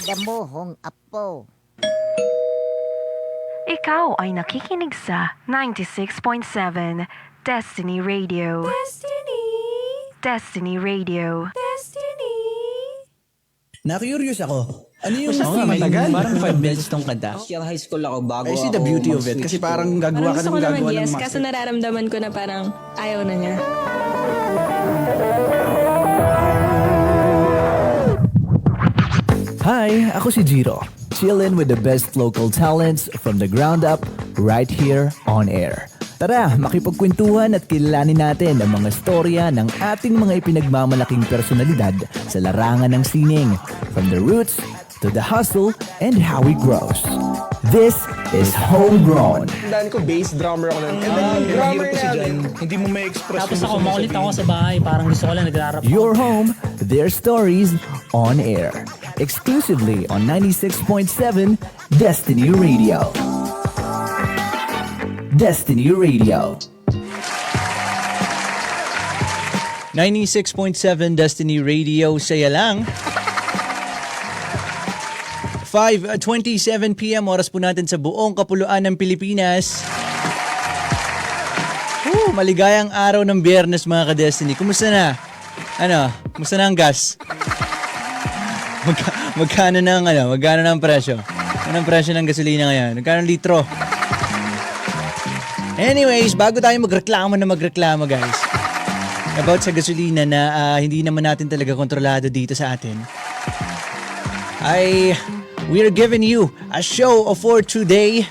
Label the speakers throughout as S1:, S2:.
S1: damuhong apo.
S2: Ikaw ay nakikinig sa 96.7 Destiny Radio.
S3: Destiny,
S2: Destiny Radio.
S3: Destiny.
S4: Na-curious ako. Ano yung
S5: Oo nga,
S4: feeling?
S5: matagal. Parang 5 minutes tong kanta.
S6: Year high school ako bago
S4: I see the beauty of it. Kasi parang gagawa
S3: Parang
S4: ka
S3: gusto
S4: ng
S3: ko na
S4: gagawa ng
S3: mag-yes,
S4: master.
S3: kaso nararamdaman ko na parang ayaw na niya.
S5: Hi, ako si Jiro. Chillin' with the best local talents from the ground up right here on air. Tara, makipagkwentuhan at kilalanin natin ang mga storya ng ating mga ipinagmamalaking personalidad sa larangan ng sining. From the roots to the hustle and how it grows. This is Homegrown.
S7: Tandaan ko, bass drummer ako nun. And then, drummer
S4: Kasi
S7: namin.
S4: dyan, hindi mo may express.
S8: Tapos ako, makulit ako sa bahay. Parang gusto ko lang nagrarap.
S5: Your home, their stories on air. Exclusively on 96.7 Destiny Radio. Destiny Radio.
S9: 96.7 Destiny Radio, saya lang. 5:27 PM, oras po natin sa buong kapuluan ng Pilipinas. Maligayang araw ng Biyernes mga ka-Destiny. Kumusta na? Kumusta na ang gas? Magkano na ang presyo? Ano ang presyo ng gasolina ngayon? Magkano ang litro? Anyways, bago tayo magreklamo guys, about sa gasolina na hindi naman natin talaga kontrolado dito sa atin, we are giving you a show for today.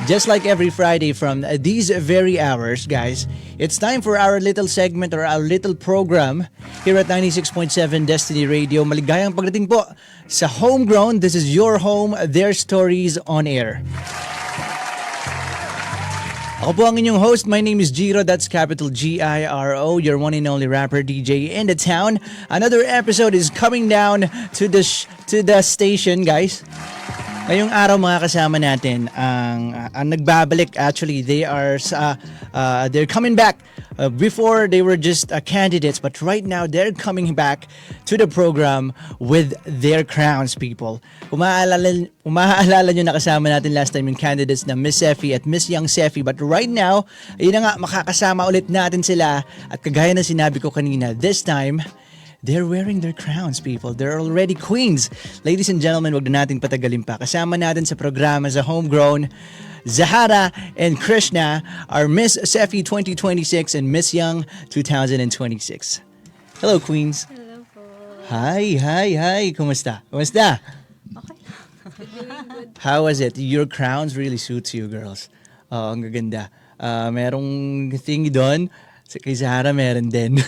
S9: Just like every Friday from these very hours, guys, it's time for our little segment or our little program here at 96.7 Destiny Radio. Maligayang pagdating po sa Homegrown. This is your home, their stories on air. Ako po ang inyong host. My name is Jiro. That's capital G-I-R-O. Your one and only rapper DJ in the town. Another episode is coming down to the station, guys. Ngayong araw mga kasama natin ang nagbabalik. Actually, they're coming back. Before they were just candidates, but right now they're coming back to the program with their crowns, people. Kung maaalala nyo, nakasama natin last time yung candidates na Miss Seffi at Miss Young Seffi, but right now, yun na nga, makakasama ulit natin sila. At kagaya na sinabi ko kanina, this time, they're wearing their crowns, people. They're already queens. Ladies and gentlemen, wag na nating patagalin pa. Kasama natin sa programa sa Homegrown, Zahara and Krishna are Miss Seffi 2026 and Miss Young 2026. Hello, queens.
S3: Hello po.
S9: Hi. Kumusta?
S3: Okay.
S9: How was it? Your crowns really suits you, girls. Ang gaganda. Merong thingy doon. Kay Zahara meron din.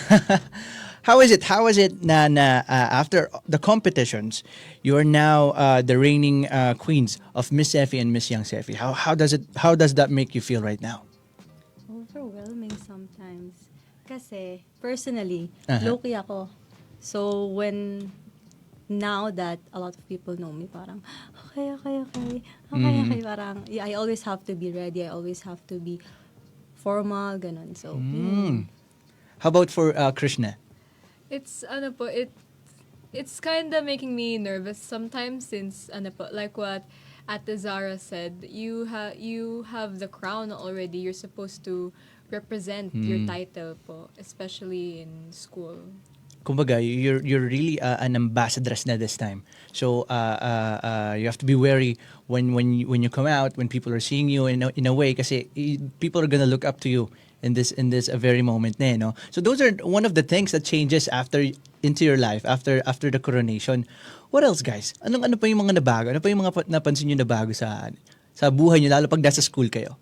S9: How is it na after the competitions, you are now the reigning queens of Miss Seffi and Miss Young Seffi? How does that make you feel right now?
S3: Overwhelming sometimes. Kasi, personally,
S9: Uh-huh.
S3: low-key ako. So, now that a lot of people know me, parang, okay, parang, I always have to be ready. I always have to be formal, ganun. So,
S9: How about for Krishna?
S10: It's it's kind of making me nervous sometimes since like what Ate Zara said, you have the crown already. You're supposed to represent your title po, especially in school.
S9: Kumbaga, you're really an ambassadress na this time. So you have to be wary when you come out, when people are seeing you in a way, kasi people are gonna look up to you in this very moment na, no? So those are one of the things that changes into your life after the coronation. What else, guys? Ano pa yung mga nabago? Ano pa yung mga napansin niyo na bago sa buhay niyo, lalo pag nasa school kayo?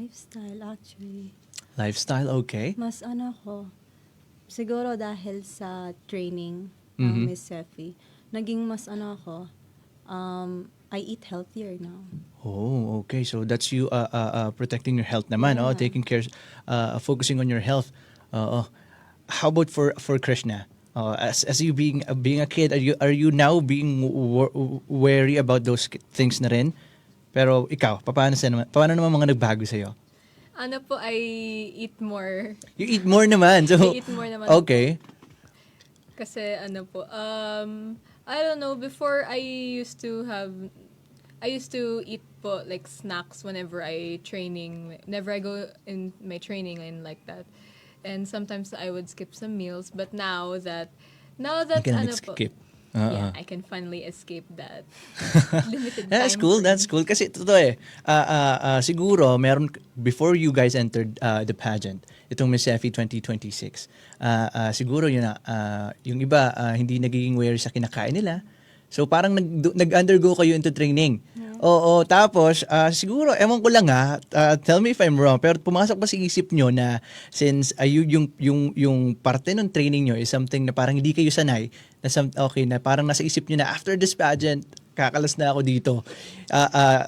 S3: lifestyle, actually.
S9: Lifestyle, okay.
S3: Mas siguro dahil sa training ng Miss Seffi, naging mas I eat healthier now.
S9: Oh, okay. So that's you protecting your health naman,
S3: Yeah.
S9: taking care, focusing on your health. How about for Krishna? As you being a kid, are you now being wary about those things na rin? Pero ikaw, paano naman mga nagbago sa'yo?
S10: I eat more.
S9: You eat more naman. So,
S10: I eat more naman.
S9: Okay.
S10: Kasi I don't don't know, before I used to eat po like snacks whenever whenever I go in my training and like that. And sometimes I would skip some meals, but now that
S9: You can
S10: ano po,
S9: skip.
S10: yeah, I can finally escape that limited
S9: That's
S10: time
S9: cool,
S10: frame.
S9: that's cool. Kasi totoo eh, siguro, before you guys entered the pageant, itong Miss Effie 2026, siguro yun na, yung iba, hindi nagiging wary sa kinakain nila. So parang nag-undergo kayo into training. Oo, tapos siguro, ewan ko lang tell me if I'm wrong, pero pumasok ba sa isip nyo na since yung parte ng training nyo is something na parang hindi kayo sanay, na parang nasa isip nyo na after this pageant, kakalas na ako dito.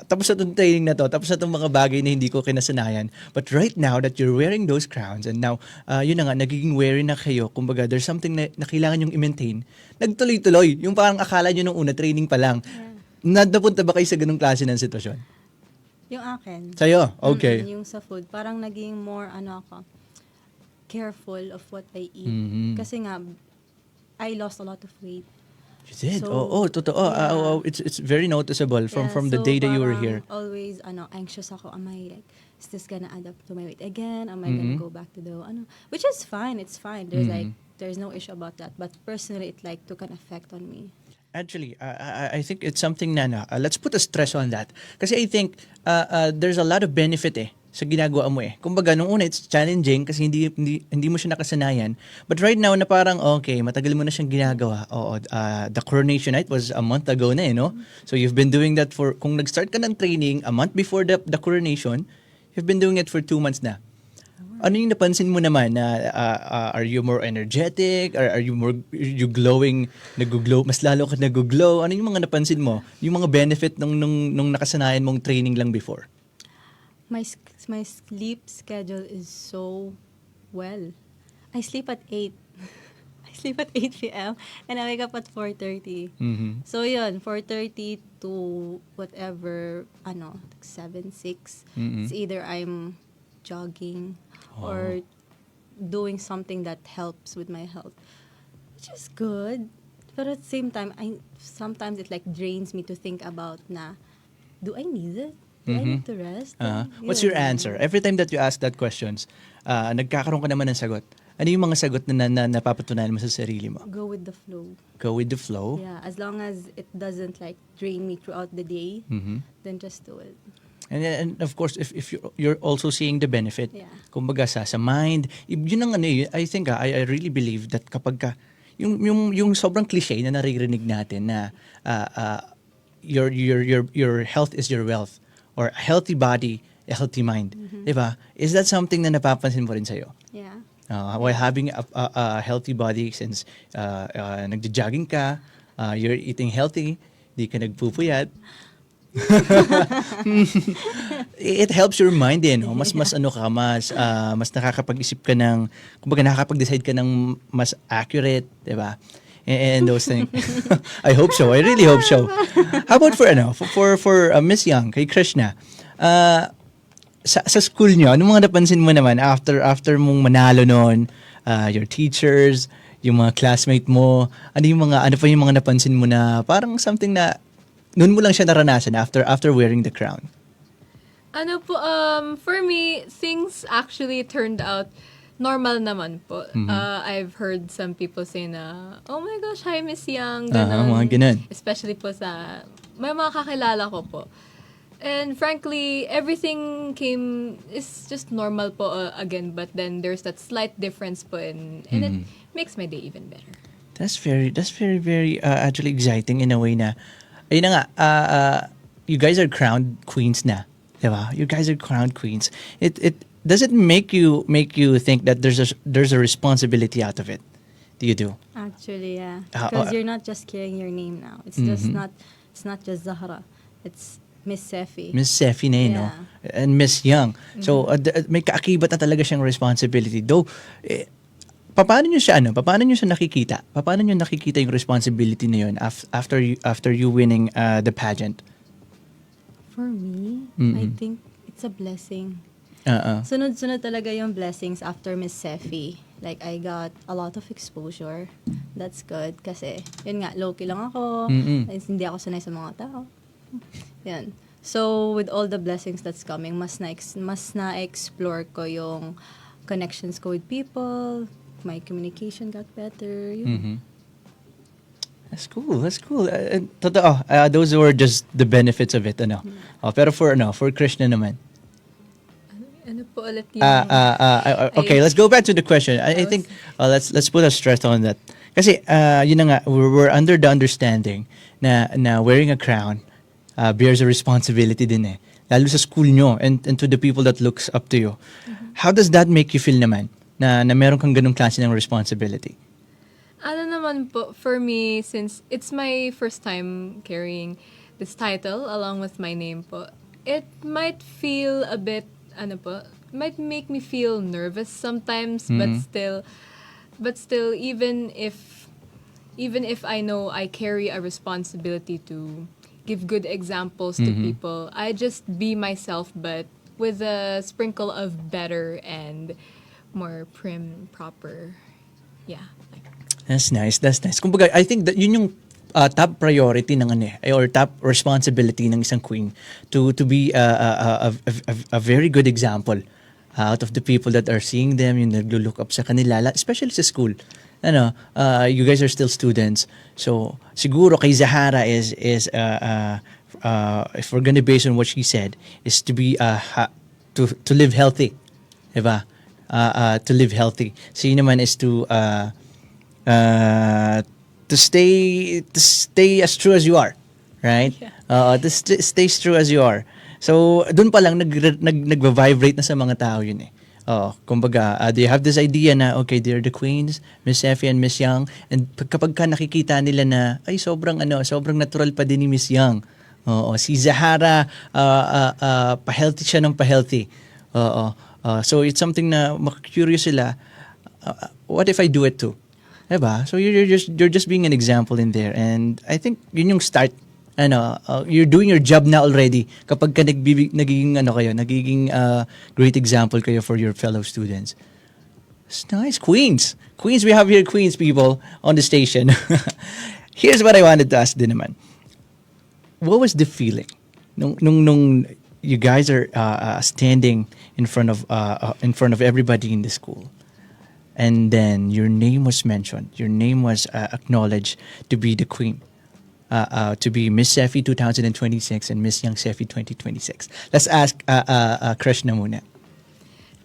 S9: Tapos na itong training na to, tapos na itong mga bagay na hindi ko kinasanayan. But right now that you're wearing those crowns and now, yun na nga, nagiging wary na kayo. Kumbaga, there's something na kailangan yung i-maintain. Nagtuloy-tuloy. Yung parang akala nyo nung una, training pa lang. Napunta ba kayo sa ganung klase ng sitwasyon?
S3: Yung akin.
S9: Sa'yo? Okay.
S3: Yung sa food, parang naging more, careful of what I eat.
S9: Mhm.
S3: Kasi nga, I lost a lot of weight.
S9: You did?
S3: So,
S9: Totoo.
S3: yeah.
S9: It's very noticeable from
S3: Yeah,
S9: the
S3: so
S9: day that you were
S3: parang
S9: here.
S3: Always, anxious ako. Am I like, is this gonna add up to my weight again? Am I gonna go back to the, which is fine. It's fine. There's no issue about that. But personally, it like took an effect on me.
S9: Actually, I think it's something na let's put a stress on that. Kasi I think there's a lot of benefit sa ginagawa mo Kumbaga, nung una, it's challenging kasi hindi mo siya nakasanayan. But right now, na parang, okay, matagal mo na siyang ginagawa. Oo, the coronation night was a month ago na no? So you've been doing that kung nag-start ka ng training a month before the coronation, you've been doing it for 2 months na. Ano yung napansin mo naman na are you more energetic? Are you glowing, nag-glow, mas lalo ka nag-glow? Ano yung mga napansin mo? Yung mga benefit nung nakasanayan mong training lang before?
S3: My sleep schedule is so well. I sleep at 8. I sleep at 8 p.m. and I wake up at 4:30.
S9: Mhm.
S3: So yun, 4:30 to whatever, like 7, 6. It's either I'm jogging or doing something that helps with my health, which is good. But at the same time, sometimes it like drains me to think about do I need it? Do I need to rest?
S9: What's your answer? Every time that you ask that questions, nagkakaroon ka naman ng sagot. Ano yung mga sagot na napapatunayan mo sa sarili mo?
S3: Go with the flow.
S9: Go with the flow?
S3: Yeah, as long as it doesn't like drain me throughout the day, then just do it.
S9: And of course, if you're also seeing the benefit,
S3: Yeah.
S9: kumbaga sa mind, yun ang I think I really believe that kapag ka, yung sobrang cliche na naririnig natin na your health is your wealth, or a healthy body, a healthy mind, di ba? Is that something na napapansin mo rin sa'yo?
S3: Yeah.
S9: While having a healthy body, since nagja-jogging ka, you're eating healthy, di ka nagpupuyat, it helps your mind no? Mas mas nakakapag-isip ka ng, kumbaga nakakapag-decide ka ng mas accurate, 'di ba? And those things. I hope so. I really hope so. How about for Miss Young, kay Krishna? Sa school niyo, anong mga napansin mo naman after mong manalo noon, your teachers, yung mga classmate mo, ano pa yung mga napansin mo na parang something na noon mo lang siya naranasan after wearing the crown?
S10: For me, things actually turned out normal naman po. I've heard some people say na, oh my gosh, hi Miss Young, ganun.
S9: Mga ganun.
S10: Especially po may mga kakilala ko po. And frankly, everything is just normal po again, but then there's that slight difference po and it makes my day even better.
S9: That's very, very actually exciting in a way na, ayun na nga, you guys are crowned queens na, diba? You guys are crowned queens. Does it make you think that there's a responsibility out of it? Do you do?
S3: Actually, yeah. Because you're not just carrying your name now. It's just it's not just Zahra. It's Miss Sefi.
S9: Miss Sefi na no?
S3: Yeah.
S9: And Miss Young. So, may kaakibat na talaga siyang responsibility. Though, paano nyo siya nakikita? Paano nyo nakikita yung responsibility na yun after you winning the pageant?
S3: For me, I think it's a blessing. Sunod-sunod talaga yung blessings after Miss Sefi. Like, I got a lot of exposure. That's good. Kasi, yun nga, low-key lang ako. Hindi ako sanay sa mga tao. Yan. So, with all the blessings that's coming, mas na-explore ko yung connections ko with people. My communication got better. Yun.
S9: That's cool. That's cool. Totoo. Those were just the benefits of it, ano. Pero for Krishna naman.
S10: Ano po ulit yung...
S9: Okay, let's go back to the question. I think let's put a stress on that. Kasi yun na nga, we're under the understanding na wearing a crown bears a responsibility din eh. Lalo sa school nyo and to the people that looks up to you. How does that make you feel naman na meron kang ganung klase ng responsibility?
S10: Ano naman po, for me, since it's my first time carrying this title along with my name po, it might feel a bit, might make me feel nervous sometimes, but still, even if I know I carry a responsibility to give good examples to people, I just be myself, but with a sprinkle of better and more prim, proper, yeah.
S9: That's nice. Kumbaga, I think that yun yung top priority ng or top responsibility ng isang queen to be a very good example out of the people that are seeing them, yung naglo-look up sa kanila, especially sa school. You guys are still students. So, siguro kay Zahara is if we're gonna base on what she said, is to be to live healthy. Diba? To live healthy. So, yun naman is to stay as true as you are, right? To stay true as you are. So doon pa lang nagva-vibrate na sa mga tao yun eh. Kumbaga, they have this idea na okay, they're the queens, Miss Effie and Miss Young, and kapag ka nakikita nila na ay sobrang natural pa din ni Miss Young. Si Zahara pa-healthy siya ng pa-healthy. So it's something na makakurious sila, what if I do it too? Diba? So you're just being an example in there, and I think yun yung start. You're doing your job na already kapag ka nagiging great example kayo for your fellow students. It's nice. Queens, we have here Queens people on the station. Here's what I wanted to ask din naman. What was the feeling nung you guys are standing in front of everybody in the school? And then your name was mentioned. Your name was acknowledged to be the queen, to be Miss Seffi 2026 and Miss Young Seffi 2026. Let's ask Krishna muna.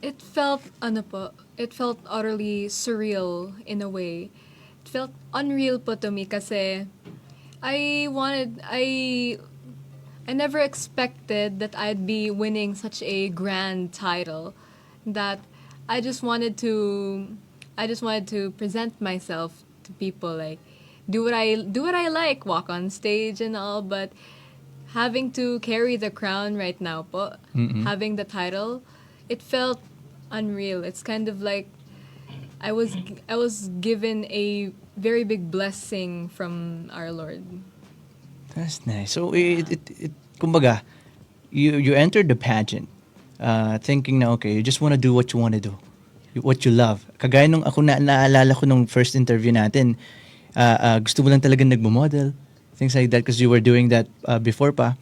S10: It felt utterly surreal in a way. It felt unreal po to me kasi I never expected that I'd be winning such a grand title, that I just wanted to present myself to people, like do what I like, walk on stage and all, but having to carry the crown right now po, having the title, it felt unreal. It's kind of like I was given a very big blessing from our Lord.
S9: That's nice. So it kumbaga, you entered the pageant thinking na okay, you just want to do what you want to do, what you love. Kagaya nung ako naalala ko nung first interview natin, gusto mo lang talagang nagmo-model, things like that, because you were doing that before pa.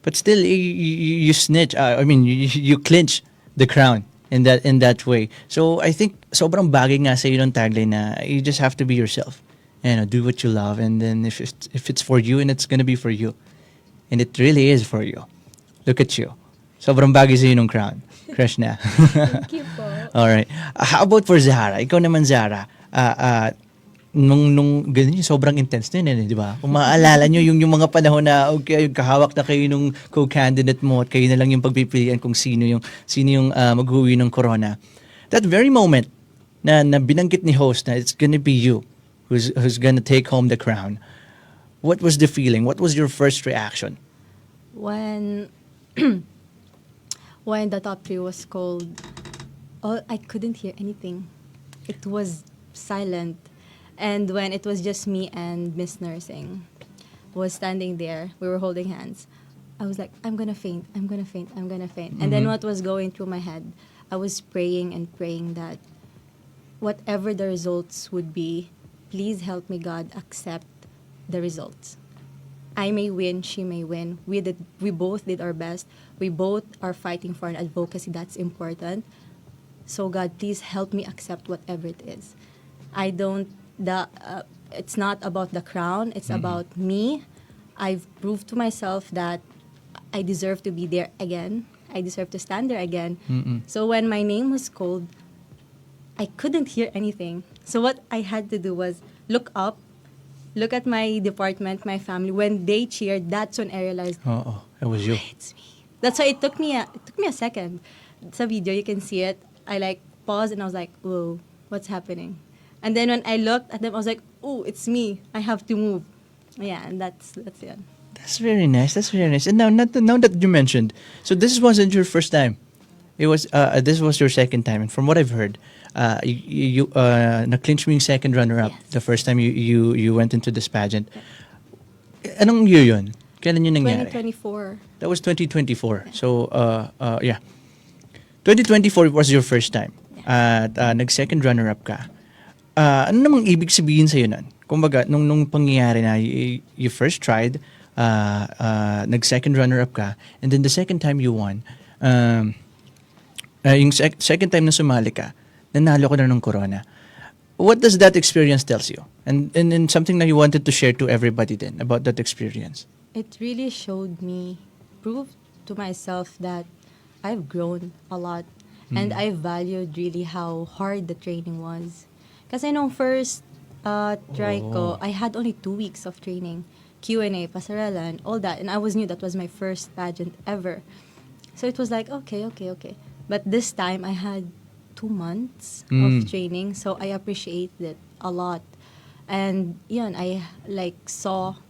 S9: But still, you snitch. You clinch the crown in that way. So I think sobrang bagay nga sa iyo ng tagline na you just have to be yourself. Do what you love, and then if it's for you, and it's gonna be for you, and it really is for you. Look at you. Sobrang bagay sa iyo ng crown, Krishna.
S10: Thank you po.
S9: All right. How about for Zahara? Ikaw naman, Zahara. Nung ganun, sobrang intense din, di ba? Kung maaalala nyo, yung mga panahon na okay, kahawak na kayo nung co-candidate mo at kayo na lang yung pagpipilian kung sino yung mag-uwi ng corona. That very moment na binanggit ni host na it's gonna be you who's gonna take home the crown. What was the feeling? What was your first reaction?
S3: When the top 3 was called, I couldn't hear anything. It was silent. And when it was just me and Miss Nursing was standing there, we were holding hands. I was like, I'm gonna faint. And then what was going through my head, I was praying and praying that whatever the results would be, please help me, God, accept the results. I may win, she may win. We both did our best. We both are fighting for an advocacy that's important. So God, please help me accept whatever it is. I don't it's not about the crown, it's about me. I've proved to myself that I deserve to be there again. I deserve to stand there again. So when my name was called, I couldn't hear anything. So what I had to do was look up, look at my department, my family. When they cheered, that's when I realized,
S9: Oo, it was you.
S3: it's me. That's why it took me a second. Sa video, you can see it. I like paused and I was like, whoa, what's happening? And then when I looked at them, I was like, oh, it's me. I have to move. Yeah, and that's it.
S9: That's very nice. That's very nice. And now that you mentioned, so this wasn't your first time. It was this was your second time. And from what I've heard, you na-clinch mo yung second runner-up
S3: Yes.
S9: the first time you went into this pageant. Anong year yun? Kailan yun nangyari?
S3: 2024.
S9: That was 2024. So, yeah. 2024 was your first time. At nag-second runner-up ka. Ano namang ibig sabihin sa'yo nun? Kumbaga, nung pangyayari na you first tried, nag-second runner-up ka, and then the second time you won, yung second time na sumali ka, nanalo ka na ng corona. What does that experience tells you? And something that you wanted to share to everybody then about that experience?
S3: It really showed me, proved to myself that I've grown a lot. And I valued really how hard the training was. Kasi nung first try ko, I had only 2 weeks of training. Q&A, pasarela, and all that. And I was new. That was my first pageant ever. So it was like, okay. But this time, I had 2 months of training. So I appreciate it a lot. And yun, I like saw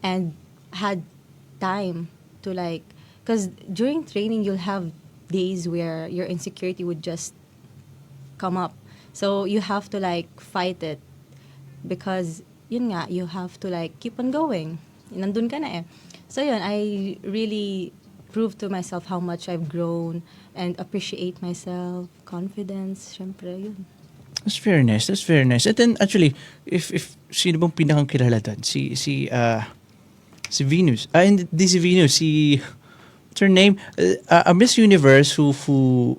S3: and had time to like, because during training, you'll have days where your insecurity would just come up. So you have to like fight it because yun nga, you have to like keep on going. Nandun ka na eh. So yun, I really proved to myself how much I've grown and appreciate myself, confidence, syempre yun.
S9: That's very nice. That's very nice. And then actually, if sino bang pinakang kilala doon? Si Venus. Hindi si Venus, what's her name? A Miss Universe who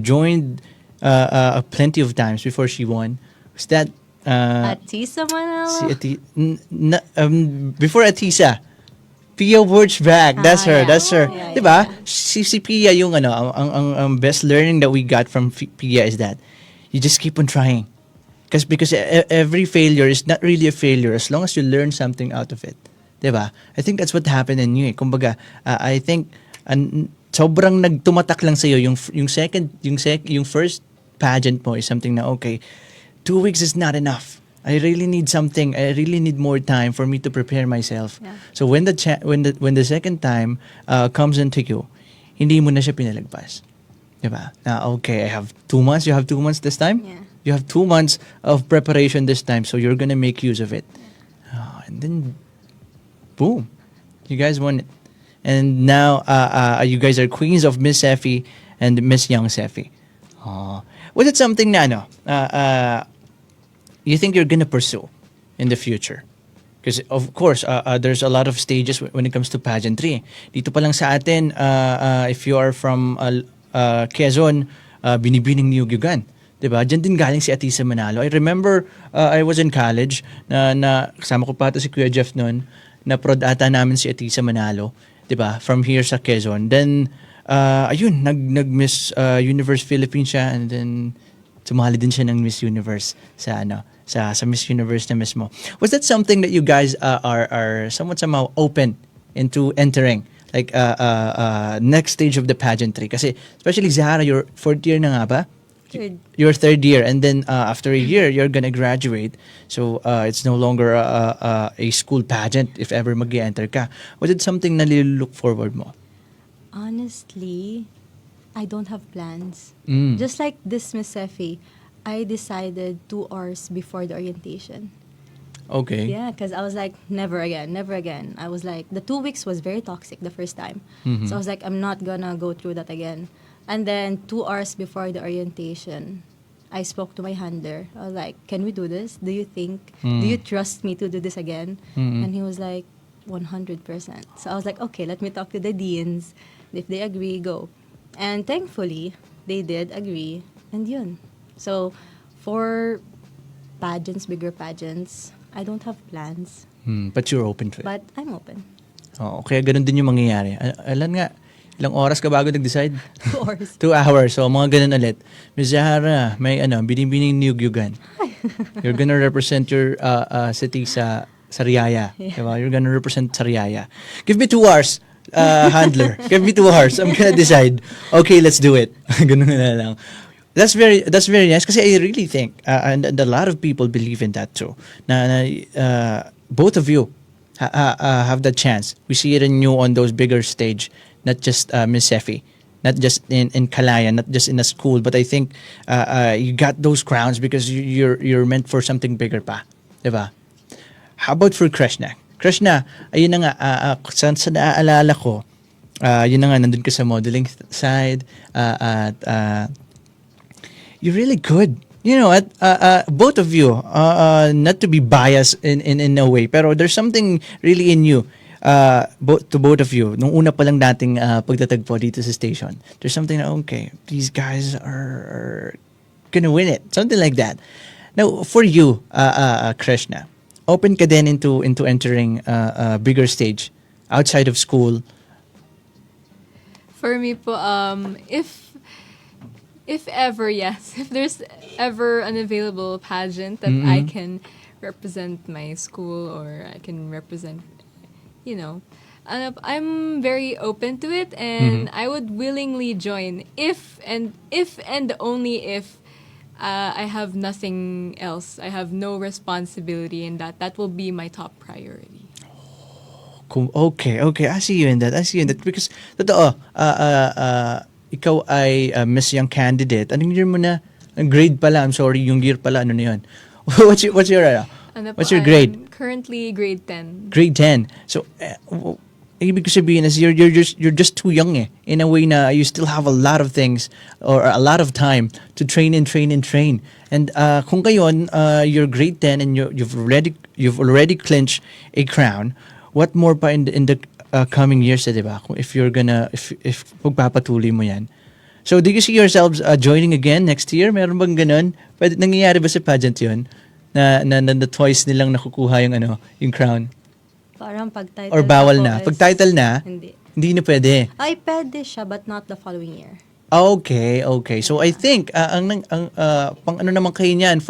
S9: joined plenty of times before she won. Was that
S3: Atisa Manalo?
S9: before Atisa, Pia Wurtzbach. That's her.
S3: yeah.
S9: That's her.
S3: Yeah,
S9: Diba? Si Pia yung ang best learning that we got from Pia is that you just keep on trying. Because every failure is not really a failure as long as you learn something out of it. Diba? I think that's what happened in you. Kumbaga, I think sobrang nagtumatak lang sa'yo yung first pageant mo is something na okay, 2 weeks is not enough. I really need something. I really need more time for me to prepare myself.
S3: Yeah.
S9: So when the second time comes into you, hindi mo na siya pinalagpas. Diba? Na okay, I have 2 months. You have 2 months this time?
S3: Yeah.
S9: You have 2 months of preparation this time, so you're gonna make use of it. And then, boom, you guys won it. And now, you guys are queens of Miss Seffi and Miss Young Seffi. Was it something na you think you're gonna pursue in the future? Because of course, there's a lot of stages when it comes to pageantry. Dito pa lang sa atin, if you are from Quezon, Binibining Niyugyugan. Diba? Diyan din galing si Atisa Manalo. I remember, I was in college, na kasama ko pa ito si Kuya Jeff noon, na prod ata namin si Atisa Manalo. Diba? From here sa Quezon. Then, ayun, nag-Miss Universe Philippines siya, and then sumali din siya ng Miss Universe sa Miss Universe na mismo. Was that something that you guys are somewhat somehow open into entering? Like, next stage of the pageantry? Kasi, especially Zahara, your 4th year na nga ba?
S3: Third.
S9: Your 3rd year, and then after a year, you're gonna graduate. So, it's no longer a school pageant if ever mag-enter ka. Was it something na look forward mo?
S3: Honestly, I don't have plans.
S9: Mm.
S3: Just like this Miss Seffi, I decided 2 hours before the orientation.
S9: Okay.
S3: Yeah, because I was like, never again, never again. I was like, the 2 weeks was very toxic the first time.
S9: Mhm.
S3: So I was like, I'm not gonna go through that again. And then 2 hours before the orientation, I spoke to my handler. I was like, can we do this? Do you think, do you trust me to do this again? And he was like, 100%. So I was like, okay, let me talk to the deans. If they agree, go. And thankfully, they did agree. And yun. So, for pageants, bigger pageants, I don't have plans.
S9: But you're open to it.
S3: But I'm open.
S9: Oo, kaya ganun din yung mangyayari. Alam nga, ilang oras ka bago nag-decide?
S3: Of course.
S9: 2 hours. So, mga ganun ulit. Ms. Zahara, may binibining niyug-yugan. You're gonna represent your city sa Sariaya. Diba? You're gonna represent Sariaya. Give me 2 hours, handler. Give me 2 hours. I'm gonna decide. Okay, let's do it. Ganun na lang. That's very nice kasi I really think and a lot of people believe in that too. Na both of you have that chance. We see it in you on those bigger stage, not just Miss Effie, not just in Kalayan, not just in a school, but I think you got those crowns because you're meant for something bigger pa, diba? How about for Krishna? Krishna, ayun na nga, sa naaalala ko, yun na nga, nandun ka sa modeling side, at you're really good. You know, both of you, not to be biased in a way, pero there's something really in you, to both of you. Nung una pa lang dating pagtatagpo dito sa station, there's something na, okay, these guys are gonna win it. Something like that. Now, for you, Krishna, open ka din into entering a bigger stage outside of school.
S10: For me po, if ever, yes, if there's ever an available pageant that I can represent my school or I can represent, I'm very open to it, and I would willingly join if and only if I have nothing else. I have no responsibility in that. That will be my top priority.
S9: Okay. I see you in that. Because, totoo, ikaw ay Miss Young candidate. Anong year mo na? Ang grade pala. I'm sorry, yung year pala. Ano na yun? What's your grade?
S10: I'm currently grade 10.
S9: Grade 10. So, ibig ko sabihin is you're just too young eh. In a way na you still have a lot of things or a lot of time to train. And kung kayon, you're grade 10 and you've already clinched a crown, what more pa in the coming years, diba? If you're gonna if pagpapatuloy mo yan. So, do you see yourselves joining again next year? Meron bang ganun? Pwede, nangyayari ba sa pageant yun? Na twice nilang nakukuha yung crown?
S3: Parang pag-title
S9: Or bawal na?
S3: ako
S9: Pag title na, hindi na pwede.
S3: Ay, pwede siya, but not the following year.
S9: Okay. So I think ang pang ano naman kayo niyan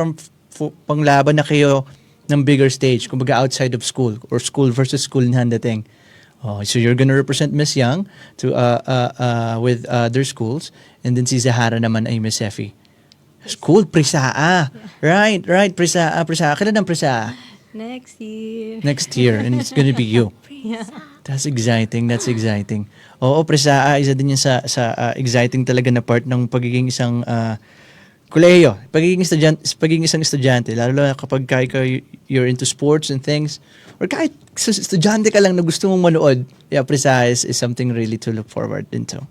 S9: panglaban na kayo ng bigger stage, kumbaga outside of school or school versus school na dating. Oh, so you're gonna represent Miss Young to with other schools, and then si Zahara naman ay Miss Effie. School Prisaa. Right, Prisaa. Kailan ang Prisaa?
S3: Next year.
S9: Next year, and it's gonna be you.
S3: Yeah.
S9: That's exciting. Oo, Prisaa, isa din yan sa exciting talaga na part ng pagiging isang kolehiyo, pagiging isang estudyante, lalo na kapag you're into sports and things, or kahit estudyante ka lang na gusto mong manood, yeah, Prisaa is something really to look forward into.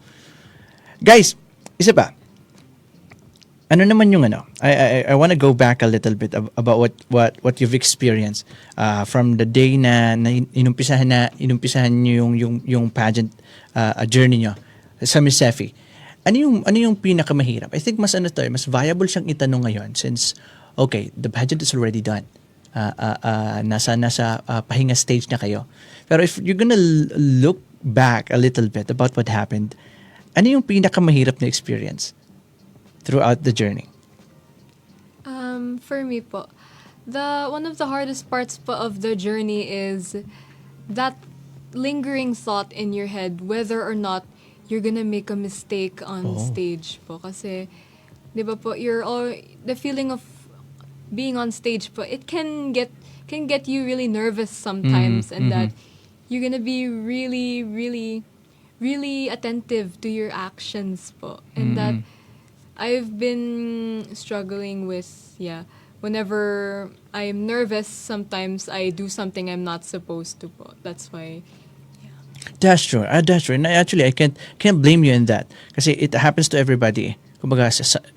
S9: Guys, isa pa, ano naman yung I want to go back a little bit about what you've experienced from the day na inumpisahan niyo yung pageant journey niyo sa Miss Effie. Ano yung pinakamahirap? I think mas viable siyang itanong ngayon since okay, the pageant is already done. Nasa pahinga stage na kayo. Pero if you're gonna look back a little bit about what happened, ano yung pinakamahirap na experience throughout the journey?
S10: For me po, one of the hardest parts po of the journey is that lingering thought in your head whether or not you're gonna make a mistake on stage po. Kasi, di ba po, the feeling of being on stage po, it can get you really nervous sometimes, and that you're gonna be really, really, really attentive to your actions po. And that I've been struggling with, whenever I'm nervous, sometimes I do something I'm not supposed to po. That's why,
S9: That's true. And actually, I can't blame you in that. Kasi it happens to everybody. Kumbaga,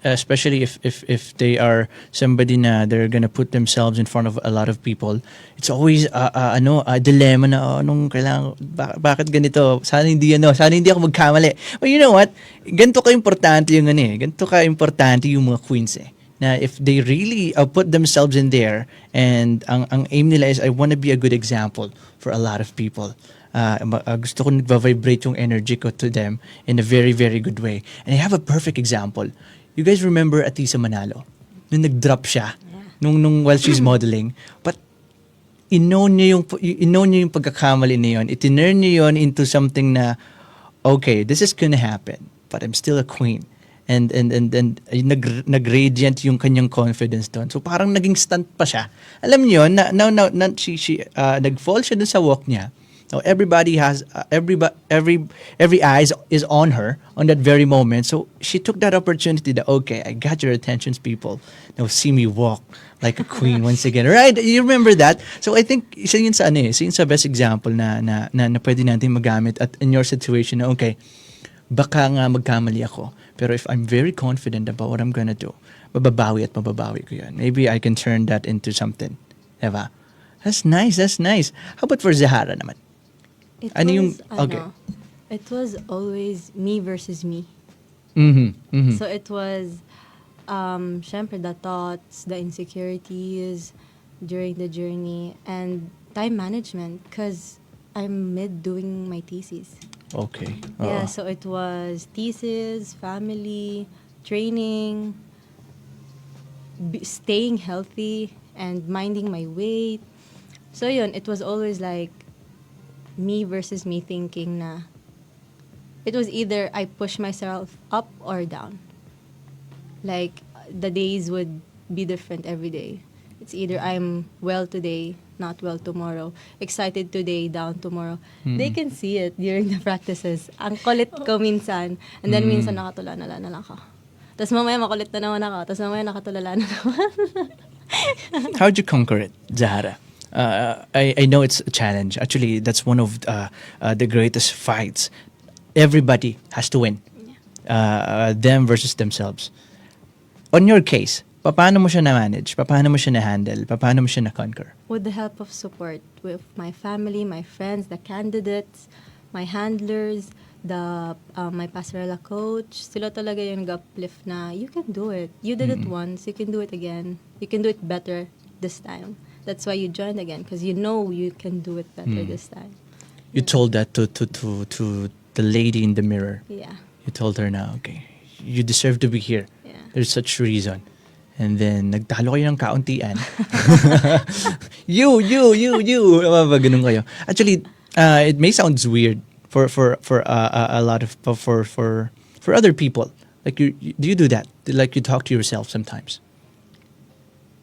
S9: especially if they are somebody na they're gonna put themselves in front of a lot of people, it's always a dilemma na anong kailangan, bakit ganito? Sana hindi ako magkamali. But you know what? Ganito ka-importante yung ganito ka-importante yung mga queens na if they really put themselves in there, and ang aim nila is I want to be a good example for a lot of people. Gusto ko nagva-vibrate yung energy ko to them in a very, very good way. And I have a perfect example. You guys remember Atisa Manalo? Nung nag-drop siya, nung while she's modeling, but inon niya yung pagkakamali na yun. Itinurn niya yun into something na, okay, this is gonna happen, but I'm still a queen. And nag-radiant yung kanyang confidence doon. So parang naging stunt pa siya. Alam niyo na she nag-fall siya dun sa walk niya. So everybody has every eyes is on her on that very moment. So she took that opportunity that, okay, I got your attentions, people. Now see me walk like a queen once again. Right? You remember that? So I think isa yun sa best example na pwede natin magamit at in your situation na, okay, baka nga magkamali ako. Pero if I'm very confident about what I'm gonna do, mababawi ko yan. Maybe I can turn that into something. Diba? That's nice. How about for Zahara naman?
S3: It
S9: Okay.
S3: It was always me versus me. So it was, syempre, the thoughts, the insecurities during the journey, and time management, because I'm mid doing my thesis.
S9: Okay.
S3: Yeah, so it was thesis, family, training, staying healthy, and minding my weight. So yun, it was always like me versus me, thinking na it was either I push myself up or down. Like, the days would be different every day. It's either I'm well today, not well tomorrow. Excited today, down tomorrow. They can see it during the practices. Ang kulit ko minsan. And then minsan nakatulala na lang ako. Tapos mamaya makulit na naman ako. Tapos mamaya nakatulala na naman.
S9: How'd you conquer it, Zahara? I know it's a challenge. Actually, that's one of the greatest fights. Everybody has to win. Them versus themselves. On your case, paano mo siya na-manage? Paano mo siya na-handle? Paano mo siya na-conquer?
S3: With the help of support, with my family, my friends, the candidates, my handlers, my pasarela coach, sila talaga yung nag-uplift na, you can do it. You did it once, you can do it again. You can do it better this time. That's why you joined again, because you know you can do it better this time.
S9: You told that to the lady in the mirror.
S3: Yeah.
S9: You told her na, okay, you deserve to be here.
S3: Yeah.
S9: There's such reason. And then, nagtalo kayo ng kauntian. You. Ganun kayo. Actually, it may sound weird for a lot of for other people. Like, do you do that? Like, you talk to yourself sometimes.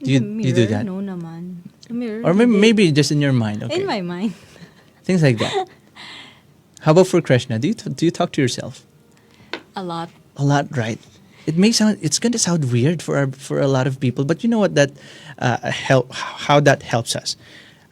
S9: Do you do that?
S3: No naman. Sa mirror.
S9: Or
S3: hindi.
S9: maybe just in your mind. Okay.
S3: In my mind.
S9: Things like that. How about for Krishna? Do you talk to yourself?
S3: A lot.
S9: A lot, right? It's going to sound weird for a lot of people, but you know what how that helps us.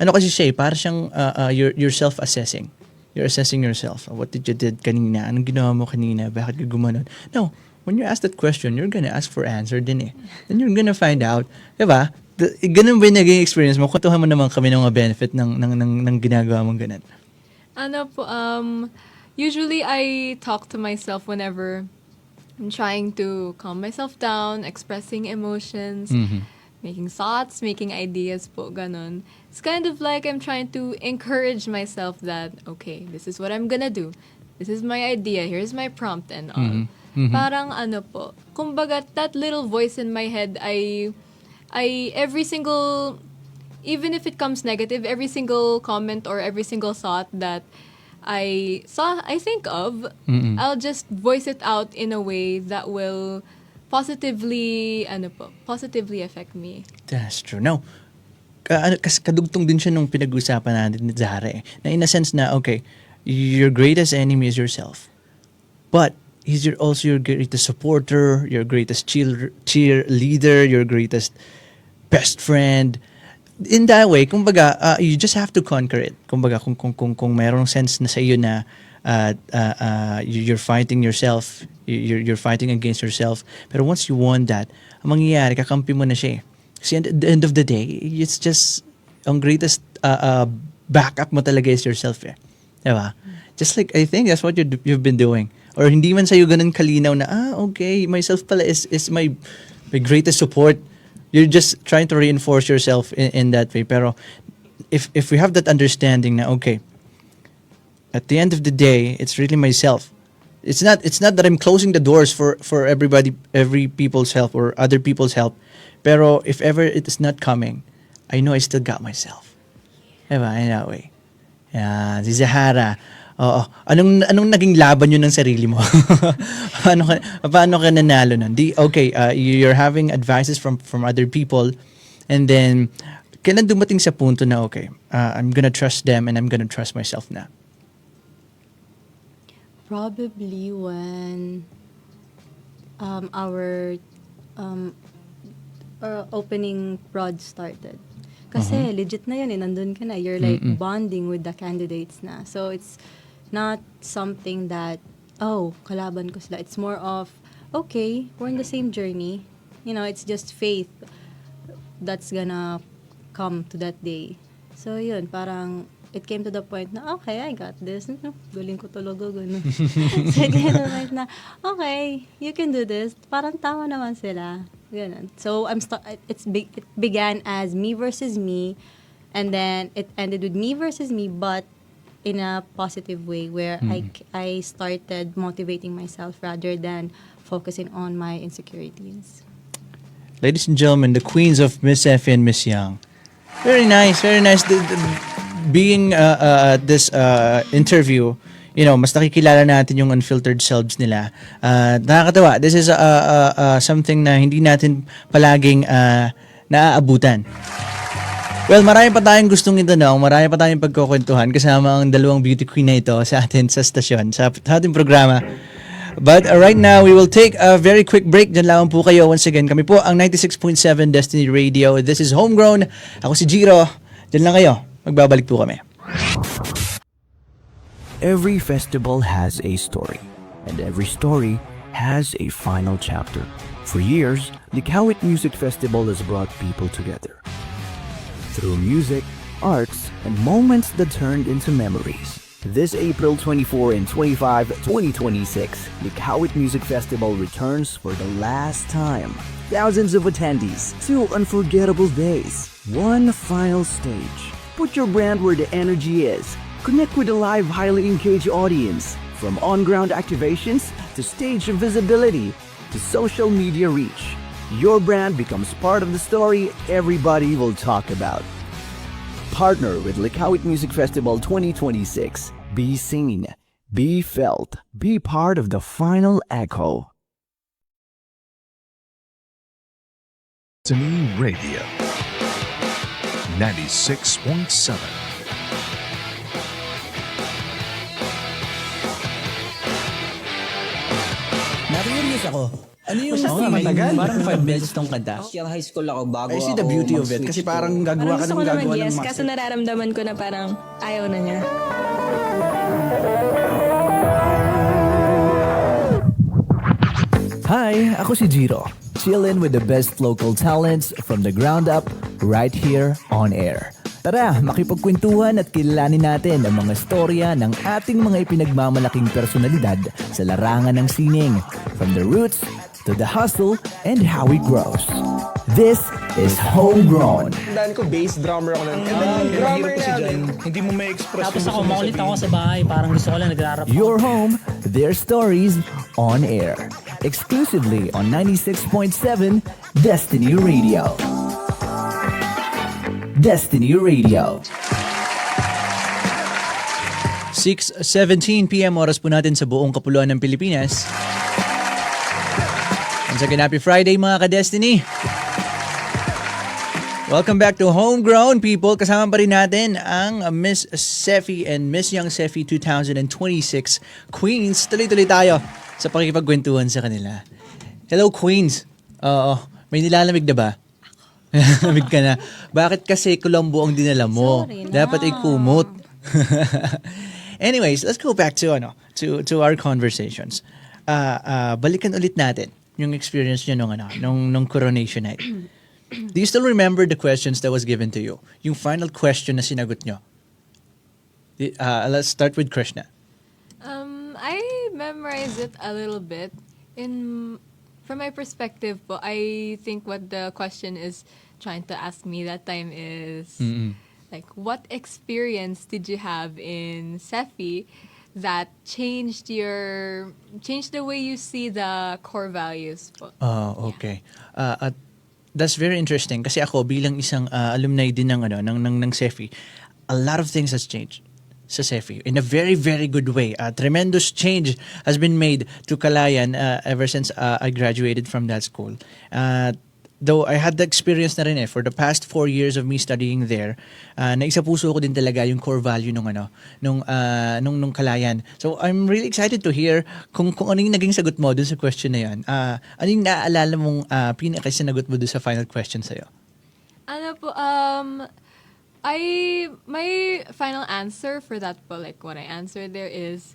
S9: Ano kasi siya, para siyang you're self-assessing. You're assessing yourself. What did you did kanina? Anong ginawa mo kanina? Bakit ka gumanon? No, when you ask that question, you're gonna ask for answer din eh. Then you're gonna find out, diba? Ganun ba yung naging experience mo? Kwentuhan mo naman kami ng mga benefit ng ginagawa mong ganun.
S10: Ano po, usually I talk to myself whenever I'm trying to calm myself down, expressing emotions, making thoughts, making ideas po, ganon. It's kind of like I'm trying to encourage myself that, okay, this is what I'm gonna do. This is my idea. Here's my prompt and all. Parang ano po, kumbaga that little voice in my head, I every single, even if it comes negative, every single comment or every single thought that I think of, I'll just voice it out in a way that will positively affect me.
S9: That's true. Now, kadugtong din siya nung pinag-usapan natin ni Zahara eh. Na in a sense na, okay, your greatest enemy is yourself. But, he's also your greatest supporter, your greatest cheerleader, your greatest best friend. In that way, kumbaga, you just have to conquer it. Kumbaga, kung mayroong sense na sa iyo na you're fighting yourself, You're fighting against yourself. Pero once you won that, ang mangyayari, kakampi mo na siya eh. Kasi at the end of the day, it's just, ang greatest backup mo talaga is yourself eh. Diba? Just like, I think that's what you've been doing. Or hindi man sa'yo ganun kalinaw na, okay, myself pala is my greatest support. You're just trying to reinforce yourself in that way. Pero if we have that understanding na, okay, at the end of the day, it's really myself. It's not that I'm closing the doors for every people's help or other people's help. Pero if ever it is not coming, I know I still got myself. Diba? In that way. Yeah, si Zahara. Oo. Anong naging laban yun ng sarili mo? paano ka nanalo nun? Okay, you're having advices from other people, and then kailan dumating sa punto na okay, I'm gonna trust them and I'm gonna trust myself na?
S3: Probably when our opening prod started. Kasi legit na yun eh, nandun ka na. You're like bonding with the candidates na. So it's not something that, oh, kalaban ko sila. It's more of, okay, we're in the same journey. You know, it's just faith that's gonna come to that day. So yun, parang it came to the point na, okay, I got this. Galing ko talaga, gano'n. So it came to the point na, okay, you can do this. Parang tama naman sila. Ganun. So it began as me versus me, and then it ended with me versus me, but in a positive way where I started motivating myself rather than focusing on my insecurities.
S9: Ladies and gentlemen, the queens of Miss Effie and Miss Young. Very nice, very nice. Being this interview, you know, mas nakikilala natin yung unfiltered selves nila. Nakakatawa. This is something na hindi natin palaging naaabutan. Well, marami pa tayong gustong itanong, marami pa tayong pagkukwentuhan kasama ang dalawang beauty queen na ito sa atin sa stasyon, sa ating programa. But right now, we will take a very quick break. Diyan lang po kayo. Once again, kami po ang 96.7 Destiny Radio. This is Homegrown. Ako si Jiro. Diyan lang kayo. Magbabalik po kami.
S5: Every festival has a story, and every story has a final chapter. For years, the Kawit Music Festival has brought people together through music, arts, and moments that turned into memories. This April 24 and 25, 2026, the Kawit Music Festival returns for the last time. Thousands of attendees, 2 unforgettable days, 1 final stage. Put your brand where the energy is. Connect with a live, highly engaged audience. From on-ground activations to stage visibility to social media reach, your brand becomes part of the story everybody will talk about. Partner with Likawit Music Festival 2026. Be seen, be felt, be part of the final echo.
S6: Destiny Radio 96.7.
S4: Na-curious ako. Ano yung
S9: Parang 5 minutes tong kanta.
S7: High school ako bago
S4: I see the beauty of it kasi parang gagawa ka ng gagawa ng master.
S10: kaso nararamdaman ko na parang ayaw na niya.
S5: Hi, ako si Jiro. Chillin' with the best local talents from the ground up right here on air. Tara, makipagkwentuhan at kilalanin natin ang mga storya ng ating mga ipinagmamalaking personalidad sa larangan ng sining. From the roots to the hustle and how it grows. This is Homegrown.
S7: Tandaan ko, bass drummer ako nun. And then, drummer
S4: Hirap kasi
S7: na
S4: dyan, hindi mo ma-express
S8: Tapos
S4: yung
S8: ako,
S4: gusto mo
S8: makulit
S4: sabihin.
S8: ako sa bahay. Parang gusto ko lang nagrarap.
S5: Your home, their stories on air. Exclusively on 96.7 Destiny Radio. Destiny Radio.
S9: 6:17 PM oras po natin sa buong kapuluan ng Pilipinas. Once again, happy Friday mga ka-Destiny. Welcome back to Homegrown, people. Kasama pa rin natin ang Miss Seffi and Miss Young Seffi 2026 Queens. Tuloy-tuloy tayo sa pakikipagkwentuhan sa kanila. Hello, Queens. Oo, may nilalamig na ba? Nilalamig ka na. Bakit kasi Colombo ang dinala mo?
S3: Sorry na.
S9: Dapat ay kumot. Anyways, let's go back to to our conversations. balikan ulit natin yung experience nyo nung coronation night. Do you still remember the questions that was given to you? Yung final question na sinagot nyo? Let's start with Krishna.
S10: I memorized it a little bit. From my perspective po, I think what the question is trying to ask me that time is like, what experience did you have in Cefi that changed the way you see the core values po?
S9: Oh, okay. At that's very interesting kasi ako bilang isang alumni din ng Cefi, a lot of things has changed sa Cefi in a very, very good way. A tremendous change has been made to Kalayan ever since I graduated from that school. Though I had the experience na rin for the past 4 years of me studying there, naisa puso ko din talaga yung core value nung Kalayan. So I'm really excited to hear kung ano yung naging sagot mo dun sa question na yan. Ano yung naaalala mong pinakasinagot mo dun sa final question sa'yo?
S10: Ano po, my final answer for that po, like what I answered there is,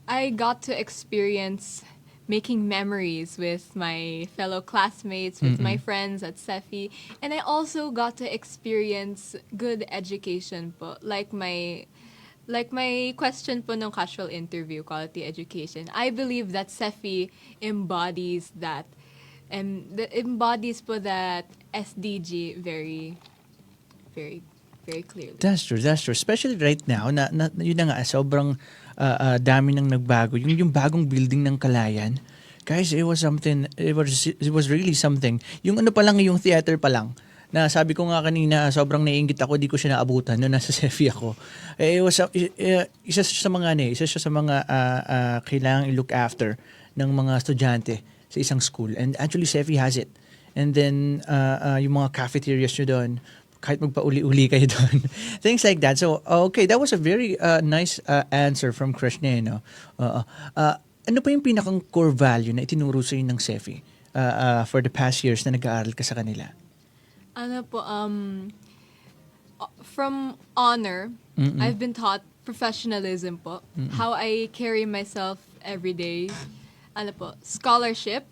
S10: I got to experience making memories with my fellow classmates, with my friends at Cefi, and I also got to experience good education po, like my question po ng casual interview, quality education. I believe that Cefi embodies that, and embodies po that SDG very, very, very clearly.
S9: That's true. Especially right now, yun na nga, sobrang dami nang nagbago. Yung bagong building ng Kalayan, guys, it was really something. Yung ano pa lang, yung theater pa lang, na sabi ko nga kanina, sobrang naiinggit ako, di ko siya naabutan nung nasa Cefi ako. It was, isa siya sa mga kailangang i-look after ng mga estudyante sa isang school. And actually, Cefi has it. And then, yung mga cafeterias nyo doon, kahit magpauli-uli kayo doon. Things like that. So, okay, that was a very nice answer from Krishna, no? Ano pa yung pinakang core value na itinuro sa ng Cefi for the past years na nag-aaral ka sa kanila?
S10: Ano po, from honor, I've been taught professionalism po, how I carry myself every day. Ano po, scholarship,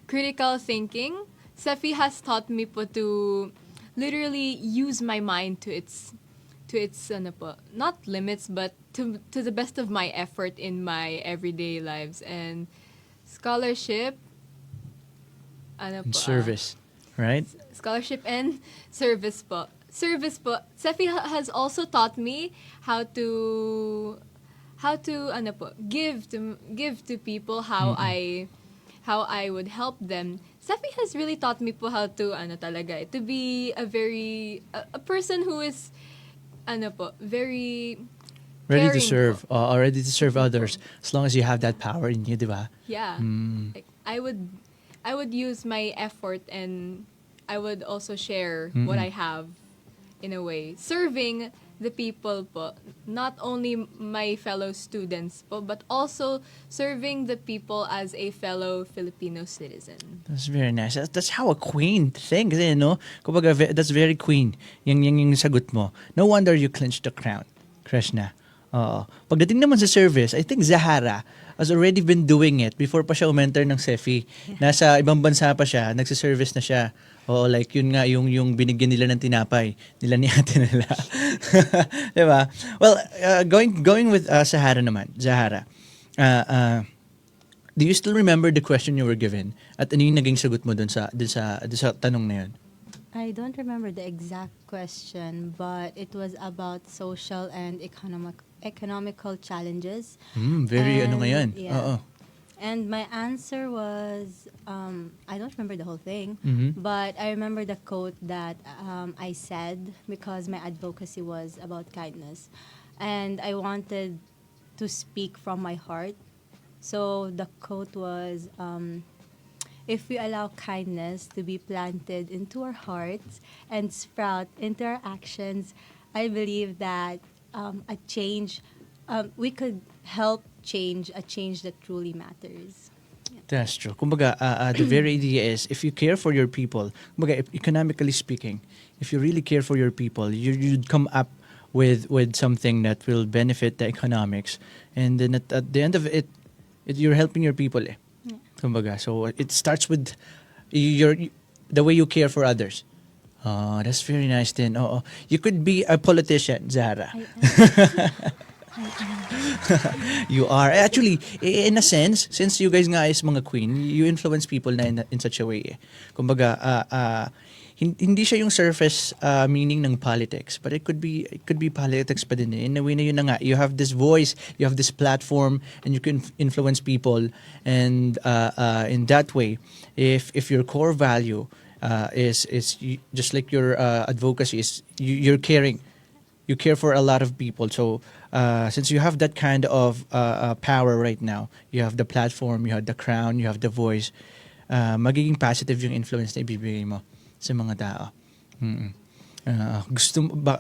S10: critical thinking. Cefi has taught me po to literally use my mind to its ano po, not limits, but to the best of my effort in my everyday lives. And scholarship, ano
S9: And
S10: po,
S9: service, right?
S10: scholarship and service po. Service po. Cefi has also taught me how to ano po, give to people, how I would help them. Cefi has really taught me po how to to be a person who is very
S9: Ready to
S10: caring
S9: serve,
S10: po.
S9: or ready to serve others as long as you have that power in you, di ba?
S10: Yeah. Like, I would use my effort, and I would also share what I have in a way. Serving the people po, not only my fellow students po, but also serving the people as a fellow Filipino citizen.
S9: That's very nice. That's how a queen thinks, no? Kumbaga, that's very queen. Yung sagot mo. No wonder you clinched the crown, Krishna. Oo. Pagdating naman sa service, I think Zahara has already been doing it before pa siya umenter ng Cefi. Nasa ibang bansa pa siya, nagsiservice na siya. Oo, like yun nga, yung binigyan nila ng tinapay, nila ni ate nila. Diba? Well, going with Zahara naman, Zahara, do you still remember the question you were given? At ano yung naging sagot mo dun sa tanong na yun?
S3: I don't remember the exact question, but it was about social and economical challenges.
S9: Very
S3: And,
S9: ano ngayon.
S3: yeah.
S9: Oo.
S3: And my answer was, I don't remember the whole thing, but I remember the quote that I said because my advocacy was about kindness. And I wanted to speak from my heart. So the quote was, if we allow kindness to be planted into our hearts and sprout into our actions, I believe that we could help change a change that truly matters.
S9: That's true. Kumbaga, the very idea is, if you care for your people, kumbaga, economically speaking, if you really care for your people, you'd come up with something that will benefit the economics. And then at the end of it, You're helping your people eh. Kumbaga, so it starts with the way you care for others. Oh, that's very nice din. Oo. You could be a politician, Zara. You are. Actually, in a sense, since you guys nga is mga queen, you influence people na in such a way. Eh. Kumbaga, hindi siya yung surface meaning ng politics, but it could be politics pa din eh. In a way na yun na nga, you have this voice, you have this platform, and you can influence people. And in that way, if your core value is just like your advocacy is you're caring, you care for a lot of people. So since you have that kind of power right now, you have the platform, you have the crown, you have the voice, magiging positive yung influence na ibibigay mo sa mga tao.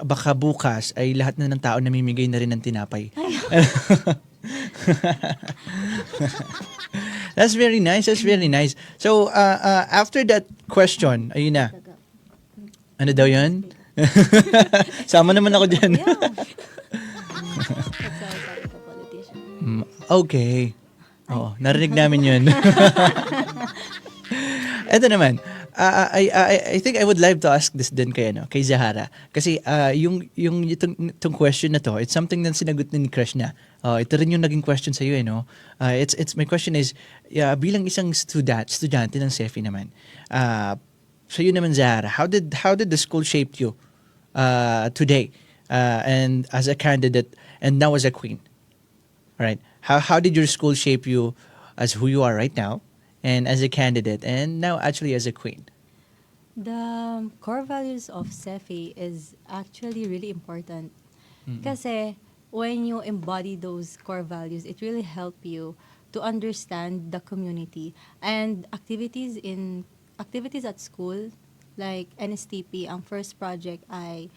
S9: Baka bukas ay lahat na ng tao namimigay na rin ng tinapay. That's very nice. That's very nice. So, after that question, ayun na. Ano daw yun? Sama naman ako dyan. Okay. Oo, narinig namin yun. Ito naman. I think I would like to ask this din kay Zahara. Kasi itong question na to, it's something na sinagot ni Crush na. Ito rin yung naging question sa iyo no. It's my question is bilang isang estudyante ng CEFI naman. Sa iyo naman Zahara, how did the school shape you today and as a candidate and now as a queen? All right. How did your school shape you as who you are right now? And as a candidate, and now actually as a queen?
S3: The core values of CEFI is actually really important. Kasi when you embody those core values, it really help you to understand the community. And activities at school, like NSTP, ang first project ay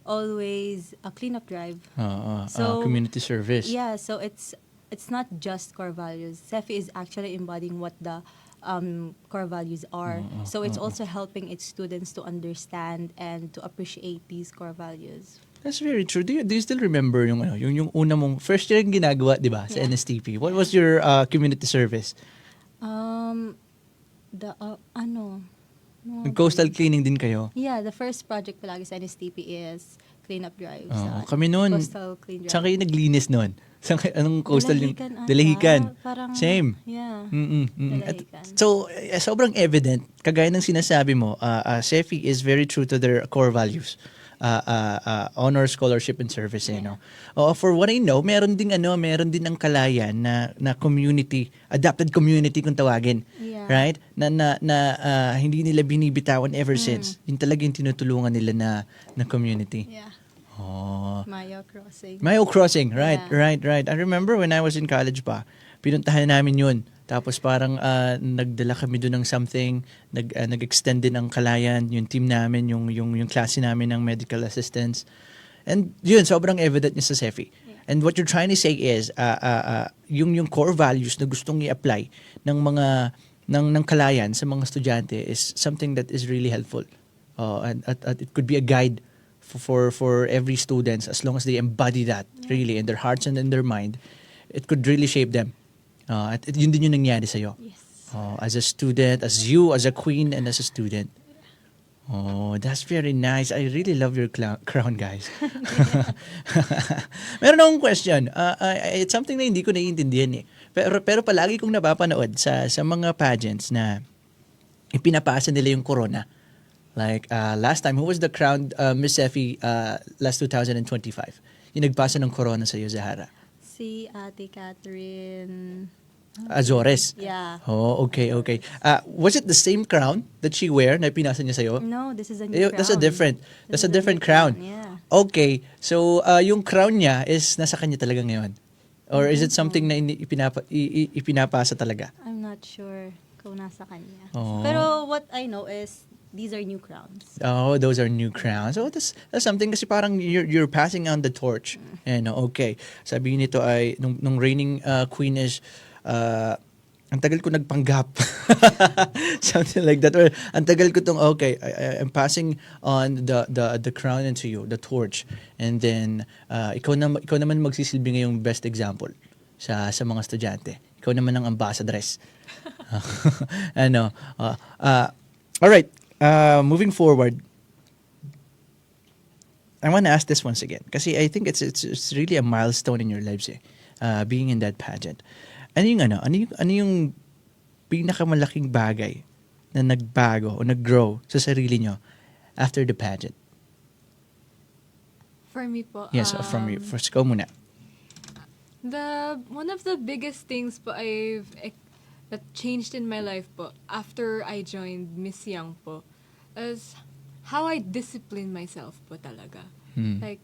S3: always a cleanup drive.
S9: Community service.
S3: Yeah, so it's not just core values. CEFI is actually embodying what the core values are. So it's also helping its students to understand and to appreciate these core values.
S9: That's very true. Do you still remember yung una mong first year yung ginagawa, 'di ba, sa NSTP? What was your community service? Coastal cleaning din kayo?
S3: Yeah, the first project palagi sa NSTP is cleanup drives.
S9: Kami noon.
S3: Coastal clean drive.
S9: Saan kayo naglinis noon? Anong coastal yung
S3: Dalahican ata.
S9: Dalahican?
S3: Parang,
S9: Same.
S3: Yeah.
S9: Dalahican. So, sobrang evident, kagaya ng sinasabi mo, CEFI is very true to their core values. Honor, scholarship, and service. No? For what I know, meron din ang Kalayan na community, adapted community kung tawagin.
S3: Yeah.
S9: Right? Na hindi nila binibitawan ever since. Yung talagang tinutulungan nila na community.
S3: Yeah.
S9: Mayo Crossing, right,
S3: Yeah.
S9: right. I remember when I was in college pa, pinuntahan namin yun. Tapos parang nagdala kami doon ng something, nag-extend din ang Kalayan, yung team namin, yung klase namin ng medical assistants. And yun, sobrang evident niya sa CEFI. Yeah. And what you're trying to say is, yung core values na gustong i-apply ng mga ng Kalayan sa mga estudyante is something that is really helpful. And it could be a guide for every students as long as they embody that really in their hearts and in their mind, it could really shape them. At yun din yung nangyari sa'yo.
S3: Yes.
S9: As a student, as you, as a queen, and as a student. That's very nice. I really love your crown, guys. Meron akong question. It's something na hindi ko naiintindihan eh. Pero palagi kong napapanood sa mga pageants na ipinapasa nila yung corona. Like last time, who was the crowned Miss CEFI last 2025? Yung nagpasa ng corona sa iyo, Zahara.
S3: Si Ate Catherine
S9: Azores.
S3: Yeah.
S9: Okay. Was it the same crown that she wear na pinasa niya sa iyo?
S3: No, this is a new crown.
S9: That's a different crown.
S3: Yeah.
S9: Okay. So yung crown niya is nasa kanya talaga ngayon? Or is it something na ipinapasa talaga?
S3: I'm not sure kung nasa kanya. Pero what I know is these are new crowns.
S9: Those are new crowns. That's something kasi parang you're passing on the torch. Okay. Sabi nito ay nung reigning queen is ang tagal ko nagpanggap. Something like that. Or ang tagal ko tong I'm passing on the crown into you, the torch. And then ikaw naman magsisilbi ngayong best example sa mga estudyante. Ikaw naman ang ambassadress. All right. Moving forward, I want to ask this once again kasi I think it's really a milestone in your lives being in that pageant. Ano yung pinakamalaking bagay na nagbago o nag-grow sa sarili nyo after the pageant?
S10: For me po,
S9: Yes, from you. First, go muna.
S10: one of the biggest things po that changed in my life po after I joined Miss Young po is how I discipline myself po talaga. Like,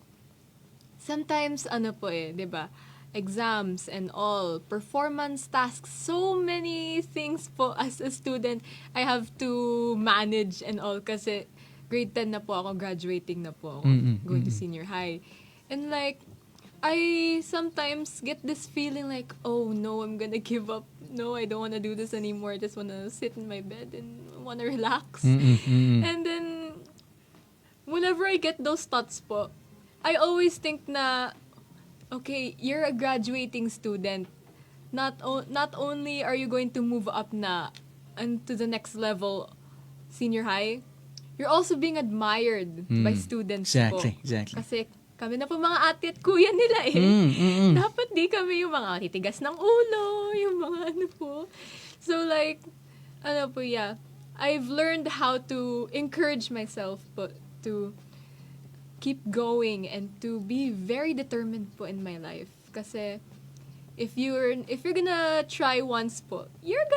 S10: sometimes, 'di ba? Exams and all, performance tasks, so many things po as a student I have to manage and all kasi grade 10 na po ako, graduating na po ako, going to senior high. And like, I sometimes get this feeling like, oh no, I'm gonna give up. No, I don't wanna do this anymore. I just wanna sit in my bed and wanna relax. And then, whenever I get those thoughts po, I always think na, okay, you're a graduating student. Not only are you going to move up na and to the next level, senior high, you're also being admired by students po.
S9: Exactly.
S10: Kasi kami na po mga ate at kuya nila Dapat di kami yung mga titigas ng ulo, yung mga po. So like, I've learned how to encourage myself po to keep going and to be very determined po in my life. Kasi if you're gonna try once po, you're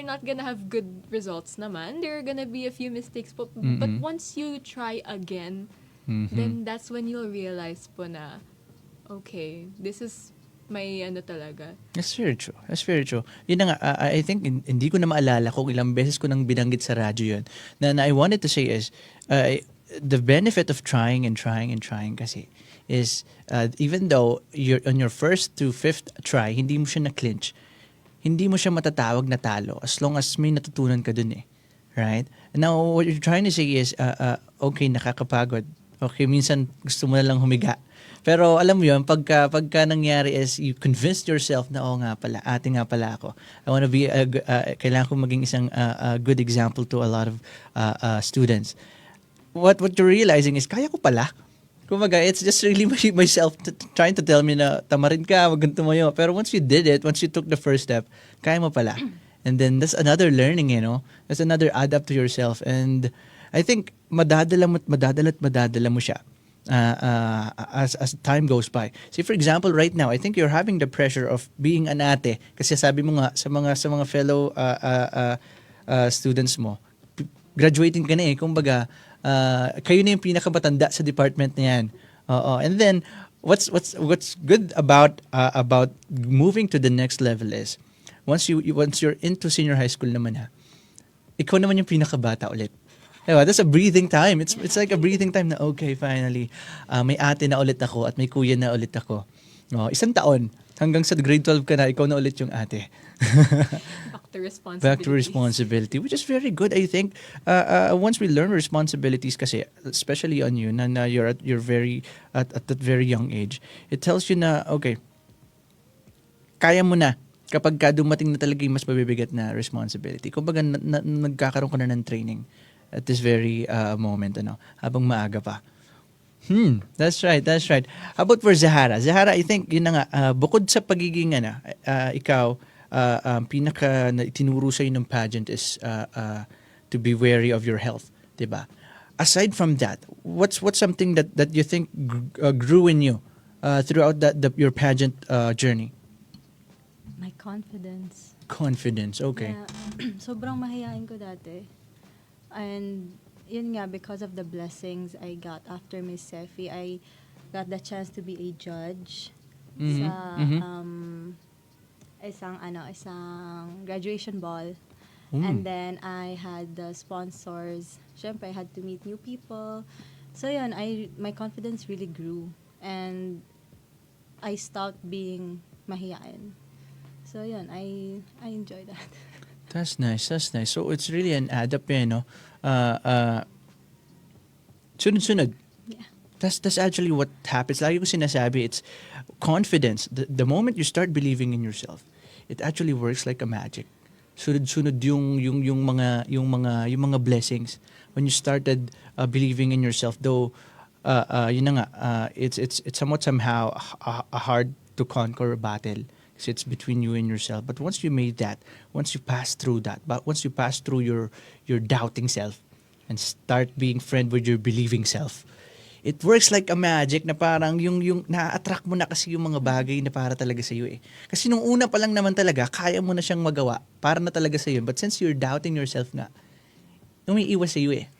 S10: not gonna have good results naman. There are gonna be a few mistakes po. But once you try again, then that's when you'll realize po na, okay, this is may talaga.
S9: That's very true. Yun na nga, I think hindi ko na maalala kung ilang beses ko nang binanggit sa radyo yun. Na I wanted to say is, the benefit of trying kasi is, even though you're on your first to fifth try, hindi mo siya na-clinch. Hindi mo siya matatawag na talo as long as may natutunan ka dun Right? Now, what you're trying to say is, okay, nakakapagod. Okay, minsan gusto mo na lang humiga. Pero alam mo yun, pagka nangyari is you convinced yourself na, ate nga pala ako. I want to be, kailangan ko maging isang good example to a lot of students. What you're realizing is, kaya ko pala. Kumbaga, it's just really myself trying to tell me na tamarin ka, wag kang tumayo. Pero once you did it, once you took the first step, kaya mo pala. And then that's another learning, That's another add up to yourself. And I think madadala mo siya as time goes by. See, for example, right now, I think you're having the pressure of being an ate. Kasi sabi mo nga sa mga fellow students mo, graduating ka na kumbaga, kayo na yung pinakabatanda sa department na yan. And then what's good about moving to the next level is once you're into senior high school naman ikaw naman yung pinakabata ulit. Diba? That's a breathing time. It's like a breathing time na okay, finally may ate na ulit ako at may kuya na ulit ako. 1 taon hanggang sa grade 12 ka na, ikaw na ulit yung ate. Back to responsibility, which is very good, I think. Once we learn responsibilities, kasi especially on you, na you're very at that very young age, it tells you na okay, kaya mo na kapag dumating na talaga yung mas mabibigat na responsibility. Kumbaga nagkakaroon ka na ng training at this very moment, habang maaga pa. That's right. How about for Zahara? Zahara, I think yun na nga, bukod sa pagiging ikaw, pinaka na itinuro sa'yo ng pageant is to be wary of your health, diba? Aside from that, what's something that you think grew in you throughout your pageant journey?
S3: My confidence.
S9: Confidence, okay.
S3: Sobrang mahihain ko dati. And yun nga, because of the blessings I got after Miss Sefi, I got the chance to be a judge sa isang graduation ball. And then I had the sponsors. Syempre, I had to meet new people. So yun, my confidence really grew. And I stopped being mahihain. So yun, I enjoy that.
S9: That's nice. So it's really an add-up, no? Sunod-sunod.
S3: Yeah.
S9: That's actually what happens. Lagi ko sinasabi, it's confidence. The moment you start believing in yourself, it actually works like a magic. Sunod-sunod yung mga blessings when you started believing in yourself. Though yun na nga, it's somewhat somehow a hard to conquer battle because it's between you and yourself. But once you made that, once you pass through that, but once you pass through your doubting self and start being friend with your believing self, it works like a magic na parang yung na-attract mo na kasi yung mga bagay na para talaga sa iyo eh. Kasi nung una pa lang naman talaga, kaya mo na siyang magawa para na talaga sa iyo. But since you're doubting yourself nga, umiiwas sa iyo eh.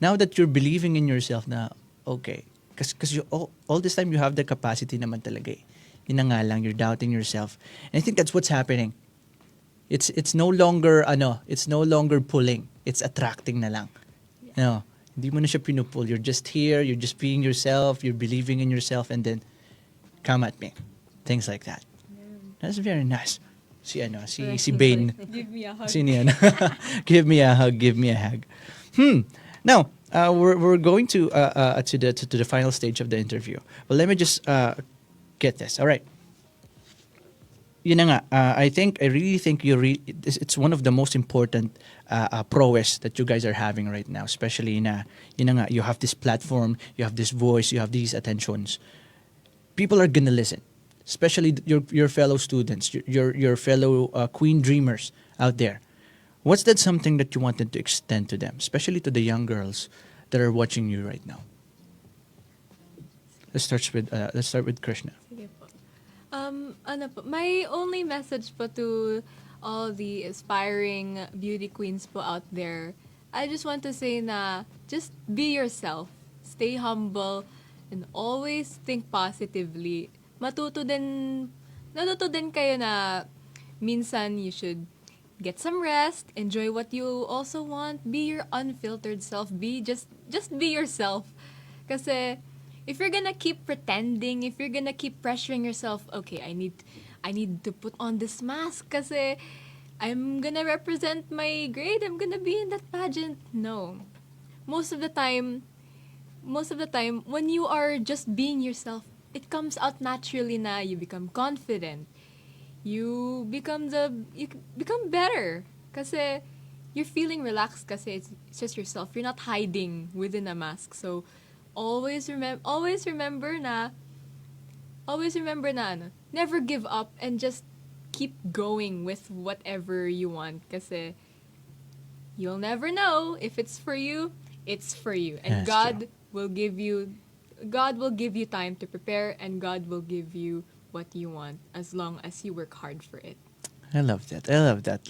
S9: Now that you're believing in yourself na, okay, because all this time you have the capacity naman talaga eh. Yun na nga lang, you're doubting yourself. And I think that's what's happening. It's no longer pulling, it's attracting na lang. No. Hindi mo na siya pinupull. You're just here, you're just being yourself, you're believing in yourself, and then come at me. Things like that. That's very nice. Si Bane.
S10: Give me a hug.
S9: Sino yan? Give me a hug, give me a hug. Now, we're going to the final stage of the interview. Well, let me just get this. All right. Yun na nga, I really think it's one of the most important prowess that you guys are having right now, especially na, yun na nga, you have this platform, you have this voice, you have these attentions. People are gonna listen, especially your fellow students, your fellow queen dreamers out there. What's that something that you wanted to extend to them, especially to the young girls that are watching you right now? Let's start with Krishna.
S10: Sige po. My only message po to all the aspiring beauty queens po out there, I just want to say na just be yourself, stay humble, and always think positively. Natuto din kayo na minsan you should get some rest, enjoy what you also want, be your unfiltered self, just be yourself. Kasi if you're gonna keep pretending, if you're gonna keep pressuring yourself, okay, I need to put on this mask kasi I'm gonna represent my grade, I'm gonna be in that pageant. No. Most of the time, when you are just being yourself, it comes out naturally na you become confident. You become better. Kasi you're feeling relaxed kasi it's just yourself. You're not hiding within a mask. So, always remember na never give up and just keep going with whatever you want kasi you'll never know if it's for you, it's for you. And
S9: That's
S10: God
S9: true.
S10: will give you time to prepare, and God will give you what you want as long as you work hard for it.
S9: I love that.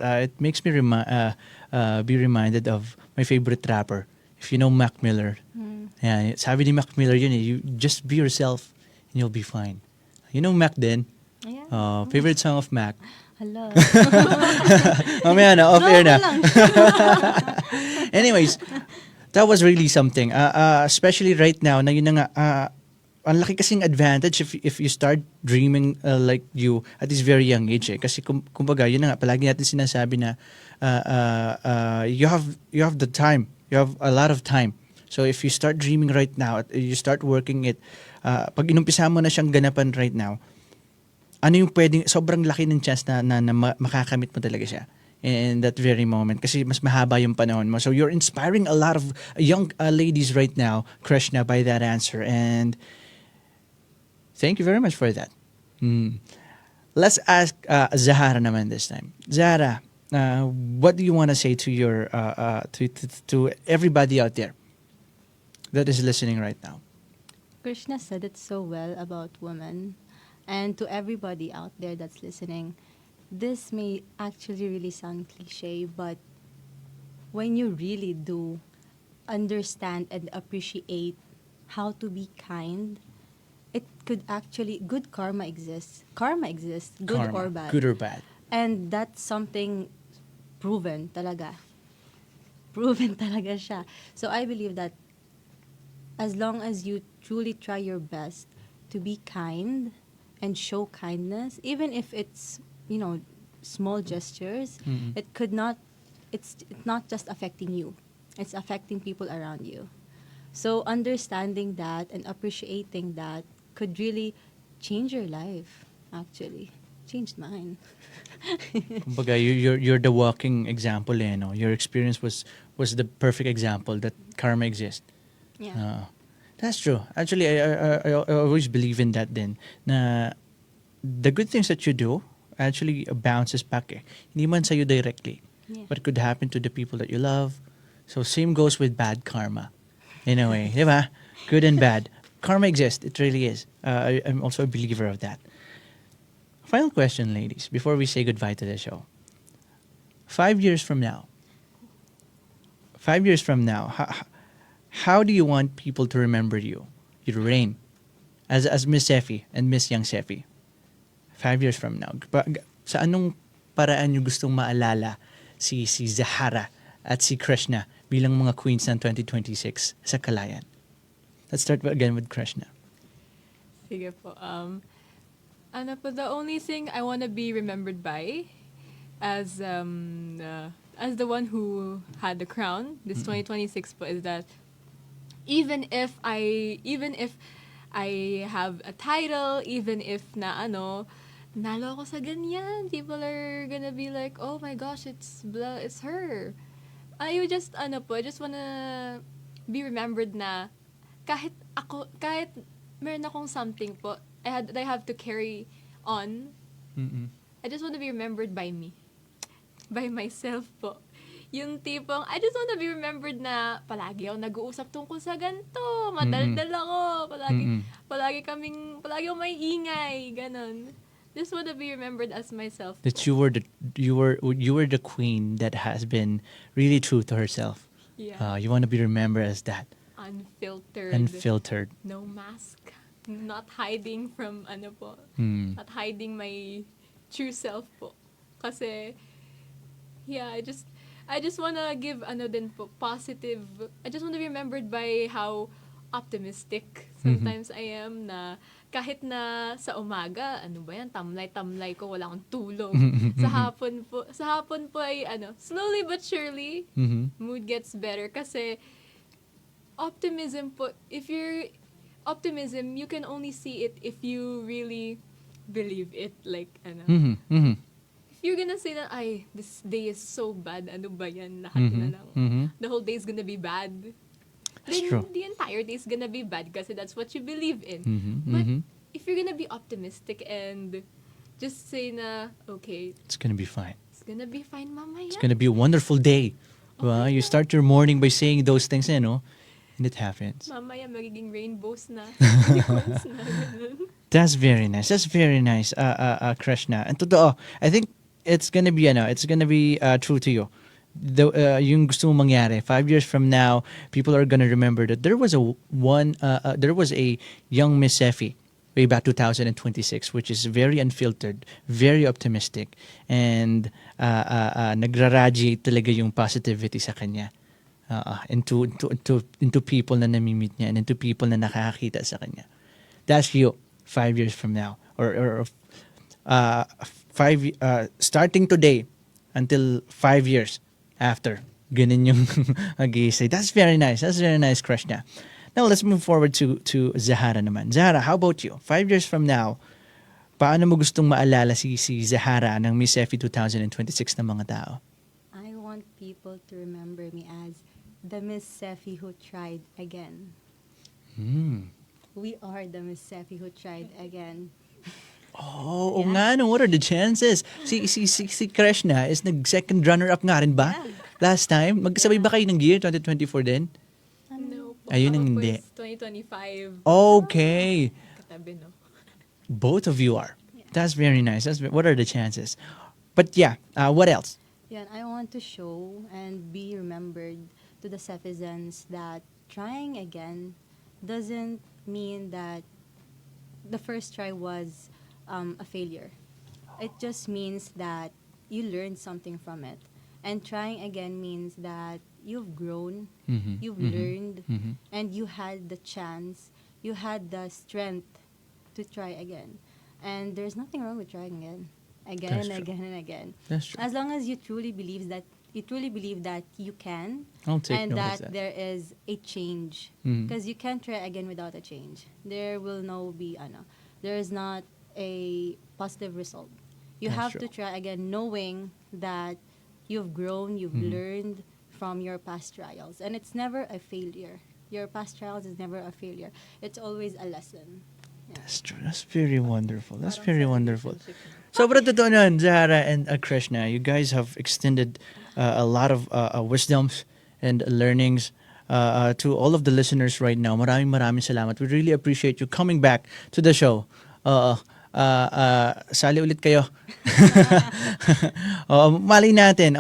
S9: It makes me be reminded of my favorite rapper. If you know Mac Miller. Yeah, sabi ni Mac Miller yun eh, you just be yourself and you'll be fine. You know Mac din?
S3: Yeah.
S9: Favorite song of Mac?
S3: Hello.
S9: Mamaya na, off air na.
S3: lang.
S9: Anyways, that was really something. Especially right now, na yun na nga, ang laki kasing advantage if you start dreaming like you at this very young age eh. Kasi kumbaga, yun na nga, palagi natin sinasabi na you have the time. You have a lot of time. So if you start dreaming right now, you start working it, pag inumpisa mo na siyang ganapan right now, ano yung pwedeng, sobrang laki ng chance na makakamit mo talaga siya in that very moment kasi mas mahaba yung panahon mo. So you're inspiring a lot of young ladies right now, Krishna, by that answer. And thank you very much for that. Let's ask Zahara naman this time. Zahara, what do you want to say to your to everybody out there that is listening right now?
S3: Krishna said it so well about women. And to everybody out there that's listening, this may actually really sound cliche, but when you really do understand and appreciate how to be kind, it could actually, good karma exists. Karma exists, good
S9: Karma,
S3: or bad.
S9: good or bad.
S3: And that's something proven talaga. Proven talaga siya. So I believe that as long as you truly try your best to be kind and show kindness, even if it's, small gestures, it's not just affecting you. It's affecting people around you. So understanding that and appreciating that could really change your life, actually. Changed mine.
S9: Kumbaga, you're the walking example, eh, no? Your experience was the perfect example that karma exists.
S3: Yeah.
S9: That's true. Actually, I always believe in that din. Na the good things that you do actually bounces back, eh. Hindi man sa'yo directly.
S3: Yeah.
S9: But it could happen to the people that you love. So same goes with bad karma. In a way. Di ba? Good and bad. Karma exists. It really is. I'm also a believer of that. Final question, ladies, before we say goodbye to the show. 5 years from now, how do you want people to remember you, your reign, as Miss Seffi and Miss Young Seffi? 5 years from now, sa anong paraan nyo gustong maalala si Zahara at si Krishna bilang mga queens ng 2026 sa Kalayan? Let's start again with Krishna.
S10: Sige po. Ano po, the only thing I want to be remembered by as the one who had the crown this 2026 po is that even if I have a title, even if nalo ako sa ganyan, people are gonna be like, oh my gosh, it's her. I just wanna be remembered na kahit meron akong something po, I have to carry on.
S9: Mm-mm.
S10: I just want to be remembered by me. By myself po. Yung tipong, I just want to be remembered na palagi ako nag-uusap tungkol sa ganito. Madaldal ako. Palagi ako may ingay. Ganon. Just want to be remembered as myself.
S9: That you were the queen that has been really true to herself.
S10: Yeah.
S9: You want to be remembered as that.
S10: Unfiltered. No mask. Not hiding from not hiding my true self po. Kasi yeah, I just wanna give din po positive. I just wanna be remembered by how optimistic sometimes I am, na kahit na sa umaga, tamlay ko, wala akong tulog. Sa hapon po ay slowly but surely mood gets better kasi optimism po, optimism, you can only see it if you really believe it. Like, if you're gonna say that, this day is so bad, ano ba yan, lahat na lang. The whole day is gonna be bad.
S9: That's
S10: Then,
S9: true.
S10: the entire day is gonna be bad kasi that's what you believe in. But, if you're gonna be optimistic and just say na, okay,
S9: It's gonna be fine.
S10: it's gonna be fine mamaya.
S9: It's gonna be a wonderful day. Diba? You start your morning by saying those things, and it happens.
S10: Mamaya magiging rainbows na. Unicorns na. Ganun.
S9: That's very nice. That's very nice, Krishna. And totoo, I think it's gonna be true to you. Yung gusto mong mangyari 5 years from now, people are gonna remember that there was a young Miss Seffi way back 2026, which is very unfiltered, very optimistic, and nagraradiate talaga yung positivity sa kanya. Into people na namimit niya and into people na nakakakita sa kanya. That's you 5 years from now, or starting today until 5 years after. Ganun yung mag-iisay. That's very nice. That's very nice, Krishna. Now let's move forward to Zahara naman. Zahara, how about you? 5 years from now, paano mo gustong maalala si Zahara ng Miss Seffi 2026 ng mga tao?
S3: I want people to remember me as the Miss Seffi who tried again. We are the Miss Seffi who tried again.
S9: Oh, oo nga, no, what are the chances? Si Krishna is nag-second runner-up nga rin ba?
S3: Yeah.
S9: Last time? Magkasabay ba kayo ng year 2024 din?
S10: No po.
S9: Ayun ang
S10: Ako po
S9: hindi.
S10: is 2025.
S9: Okay.
S10: Katabi, no?
S9: Both of you are. That's very nice. What are the chances? But yeah, what else?
S3: Yeah, I want to show and be remembered to the Sefizans that trying again doesn't mean that the first try was a failure. It just means that you learned something from it. And trying again means that you've grown, you've learned, and you had the chance, you had the strength to try again. And there's nothing wrong with trying again. Again
S9: That's
S3: and
S9: true.
S3: again and again.
S9: That's true.
S3: As long as you truly believe that you truly believe that you can,
S9: I'll take
S3: and
S9: note of
S3: that
S9: that.
S3: there is a change,
S9: Mhm.
S3: because you can't try again without a change. There will no be there is not a positive result. You
S9: That's
S3: have
S9: true.
S3: to try again, knowing that you've grown, you've
S9: Mm-hmm.
S3: learned from your past trials, and it's never a failure. Your past trials is never a failure. It's always a lesson.
S9: That's true. That's very wonderful. That's very wonderful. Sobrang totoo nun, Zahara and Krishna. You guys have extended a lot of wisdoms and learnings to all of the listeners right now. Maraming salamat. We really appreciate you coming back to the show. Sali ulit kayo. Mali natin.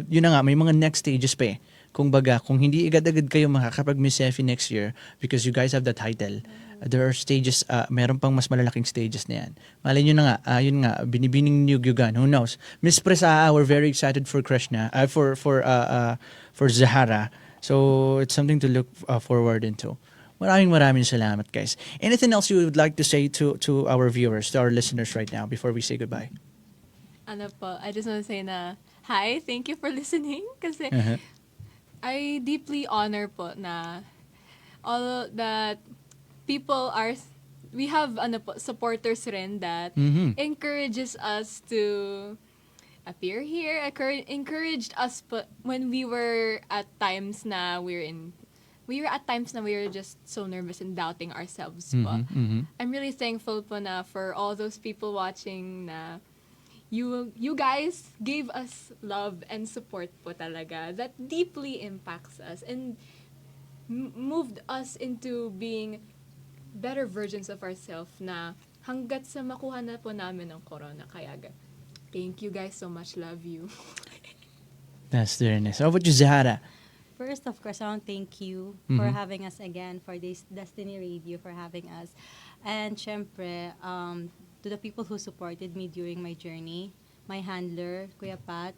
S9: Yun na nga, may mga next stages pa eh. Kung baga, kung hindi agad-agad kayo makakapag-Miss Effie next year because you guys have the title, there are stages, meron pang mas malalaking stages na yan. Malay nyo na nga, yun nga, binibining Nyugyugan, who knows. Miss Presaa, we're very excited for Krishna, for Zahara. So, it's something to look forward into. Maraming salamat, guys. Anything else you would like to say to our viewers, to our listeners right now before we say goodbye?
S10: Ano po, I just want to say na, hi, thank you for listening. Kasi, I deeply honor po na all that people we have supporters rin that encourages us to appear here, encouraged us po when we were at times na we were just so nervous and doubting ourselves po. I'm really thankful po na for all those people watching na you guys gave us love and support po talaga that deeply impacts us and moved us into being better versions of ourselves na hanggat sa makuha na po namin ng corona. Kaya thank you guys so much. Love you.
S9: That's very nice. How about you, Zahara?
S3: First, of course, I want to thank you for having us again, for this Destiny Radio, for having us. And syempre, to the people who supported me during my journey, my handler, Kuya Pat,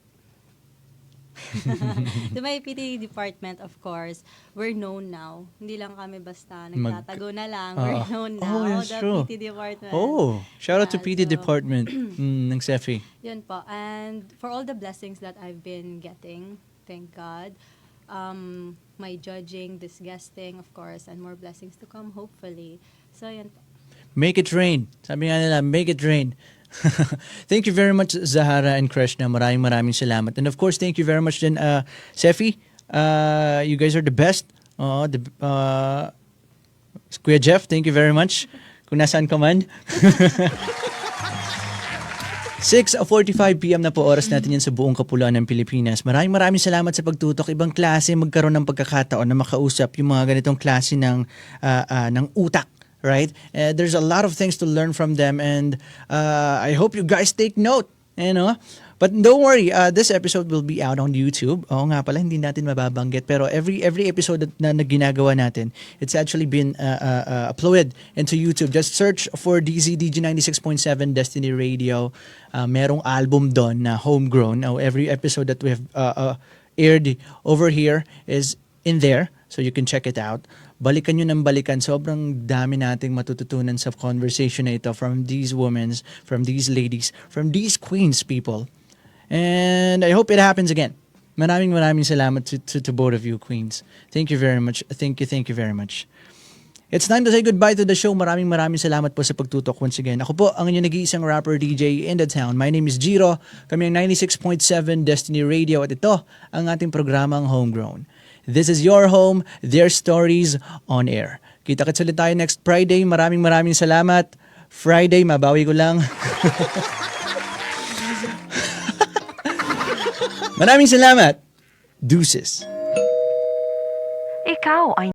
S3: to my PT department, of course, we're known now. Hindi lang kami basta nagtatago na lang. We're known now.
S9: that's
S3: the
S9: true.
S3: PT department.
S9: Oh, shout out to
S3: Yeah,
S9: PT
S3: so-
S9: department ng Sefi.
S3: Yun po. And for all the blessings that I've been getting, thank God. My judging, this guesting, of course, and more blessings to come, hopefully. So, yun po.
S9: Make it rain. Sabi nga nila, make it rain. Thank you very much, Zahara and Krishna. Maraming salamat. And of course, thank you very much din, Sefi. You guys are the best. Kuya Jeff, thank you very much. Kung nasaan ka man. 6:45 PM na po oras natin yan sa buong kapuluan ng Pilipinas. Maraming salamat sa pagtutok. Ibang klase magkaroon ng pagkakataon na makausap yung mga ganitong klase ng utak. Right? There's a lot of things to learn from them, and I hope you guys take note. You know? But don't worry, this episode will be out on YouTube. Oo nga pala, hindi natin mababanggit. Pero every episode na ginagawa natin, it's actually been uploaded into YouTube. Just search for DZ 96.7 Destiny Radio. Merong album doon na homegrown. Every episode that we have aired over here is in there. So you can check it out. Balikan nyo ng balikan. Sobrang dami nating matututunan sa conversation na ito from these women, from these ladies, from these queens, people. And I hope it happens again. Maraming salamat to both of you, queens. Thank you very much. Thank you very much. It's time to say goodbye to the show. Maraming salamat po sa pagtutok once again. Ako po ang inyong nag-iisang rapper DJ in the town. My name is Jiro. Kami ang 96.7 Destiny Radio at ito ang ating programang Homegrown. This is your home, their stories on air. Kita-kits ulit tayo next Friday. Maraming salamat. Friday, mabawi ko lang. Maraming salamat. Deuces.
S2: Ikaw ay